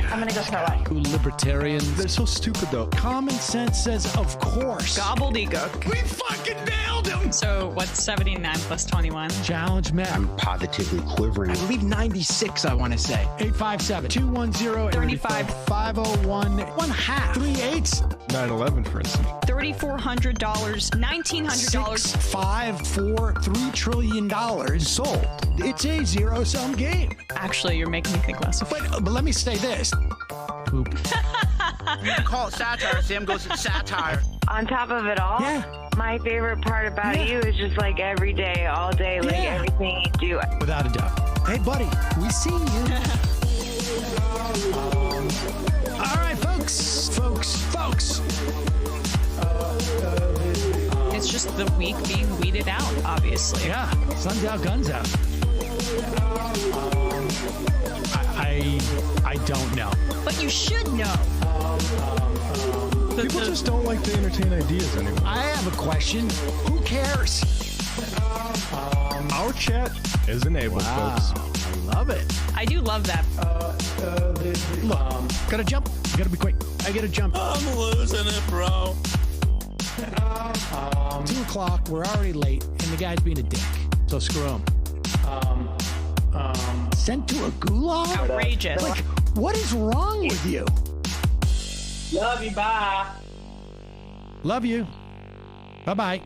I'm gonna go start watching. Libertarians. They're so stupid, though. Common sense says, of course. Gobbledygook. We fucking nailed him. So what's 79 plus 21? Challenge Matt. I'm positively quivering. I believe 96, I want to say. 857-210-501. 1/2. 9/11, for instance. $3,400, $1,900. 6, 5, 4, $3 trillion sold. It's a zero-sum game. Actually, you're making me think less of it. But let me say this. Poop. You can call it satire. Sam goes, it's satire. On top of it all, my favorite part about you is just like every day, all day, like everything you do. Without a doubt. Hey, buddy, we see you. All right, folks. It's just the weak being weeded out, obviously. Yeah, sun's out, guns out. I don't know. But you should know. People just don't like to entertain ideas anymore. I have a question. Who cares? Our chat is enabled, folks. I love it. I do love that. Look, gotta jump. Gotta be quick. I gotta jump. I'm losing it, bro. 2 o'clock. We're already late, and the guy's being a dick. So screw him. Sent to a gulag? Outrageous. Like, what is wrong with you? Love you, bye. Love you. Bye-bye.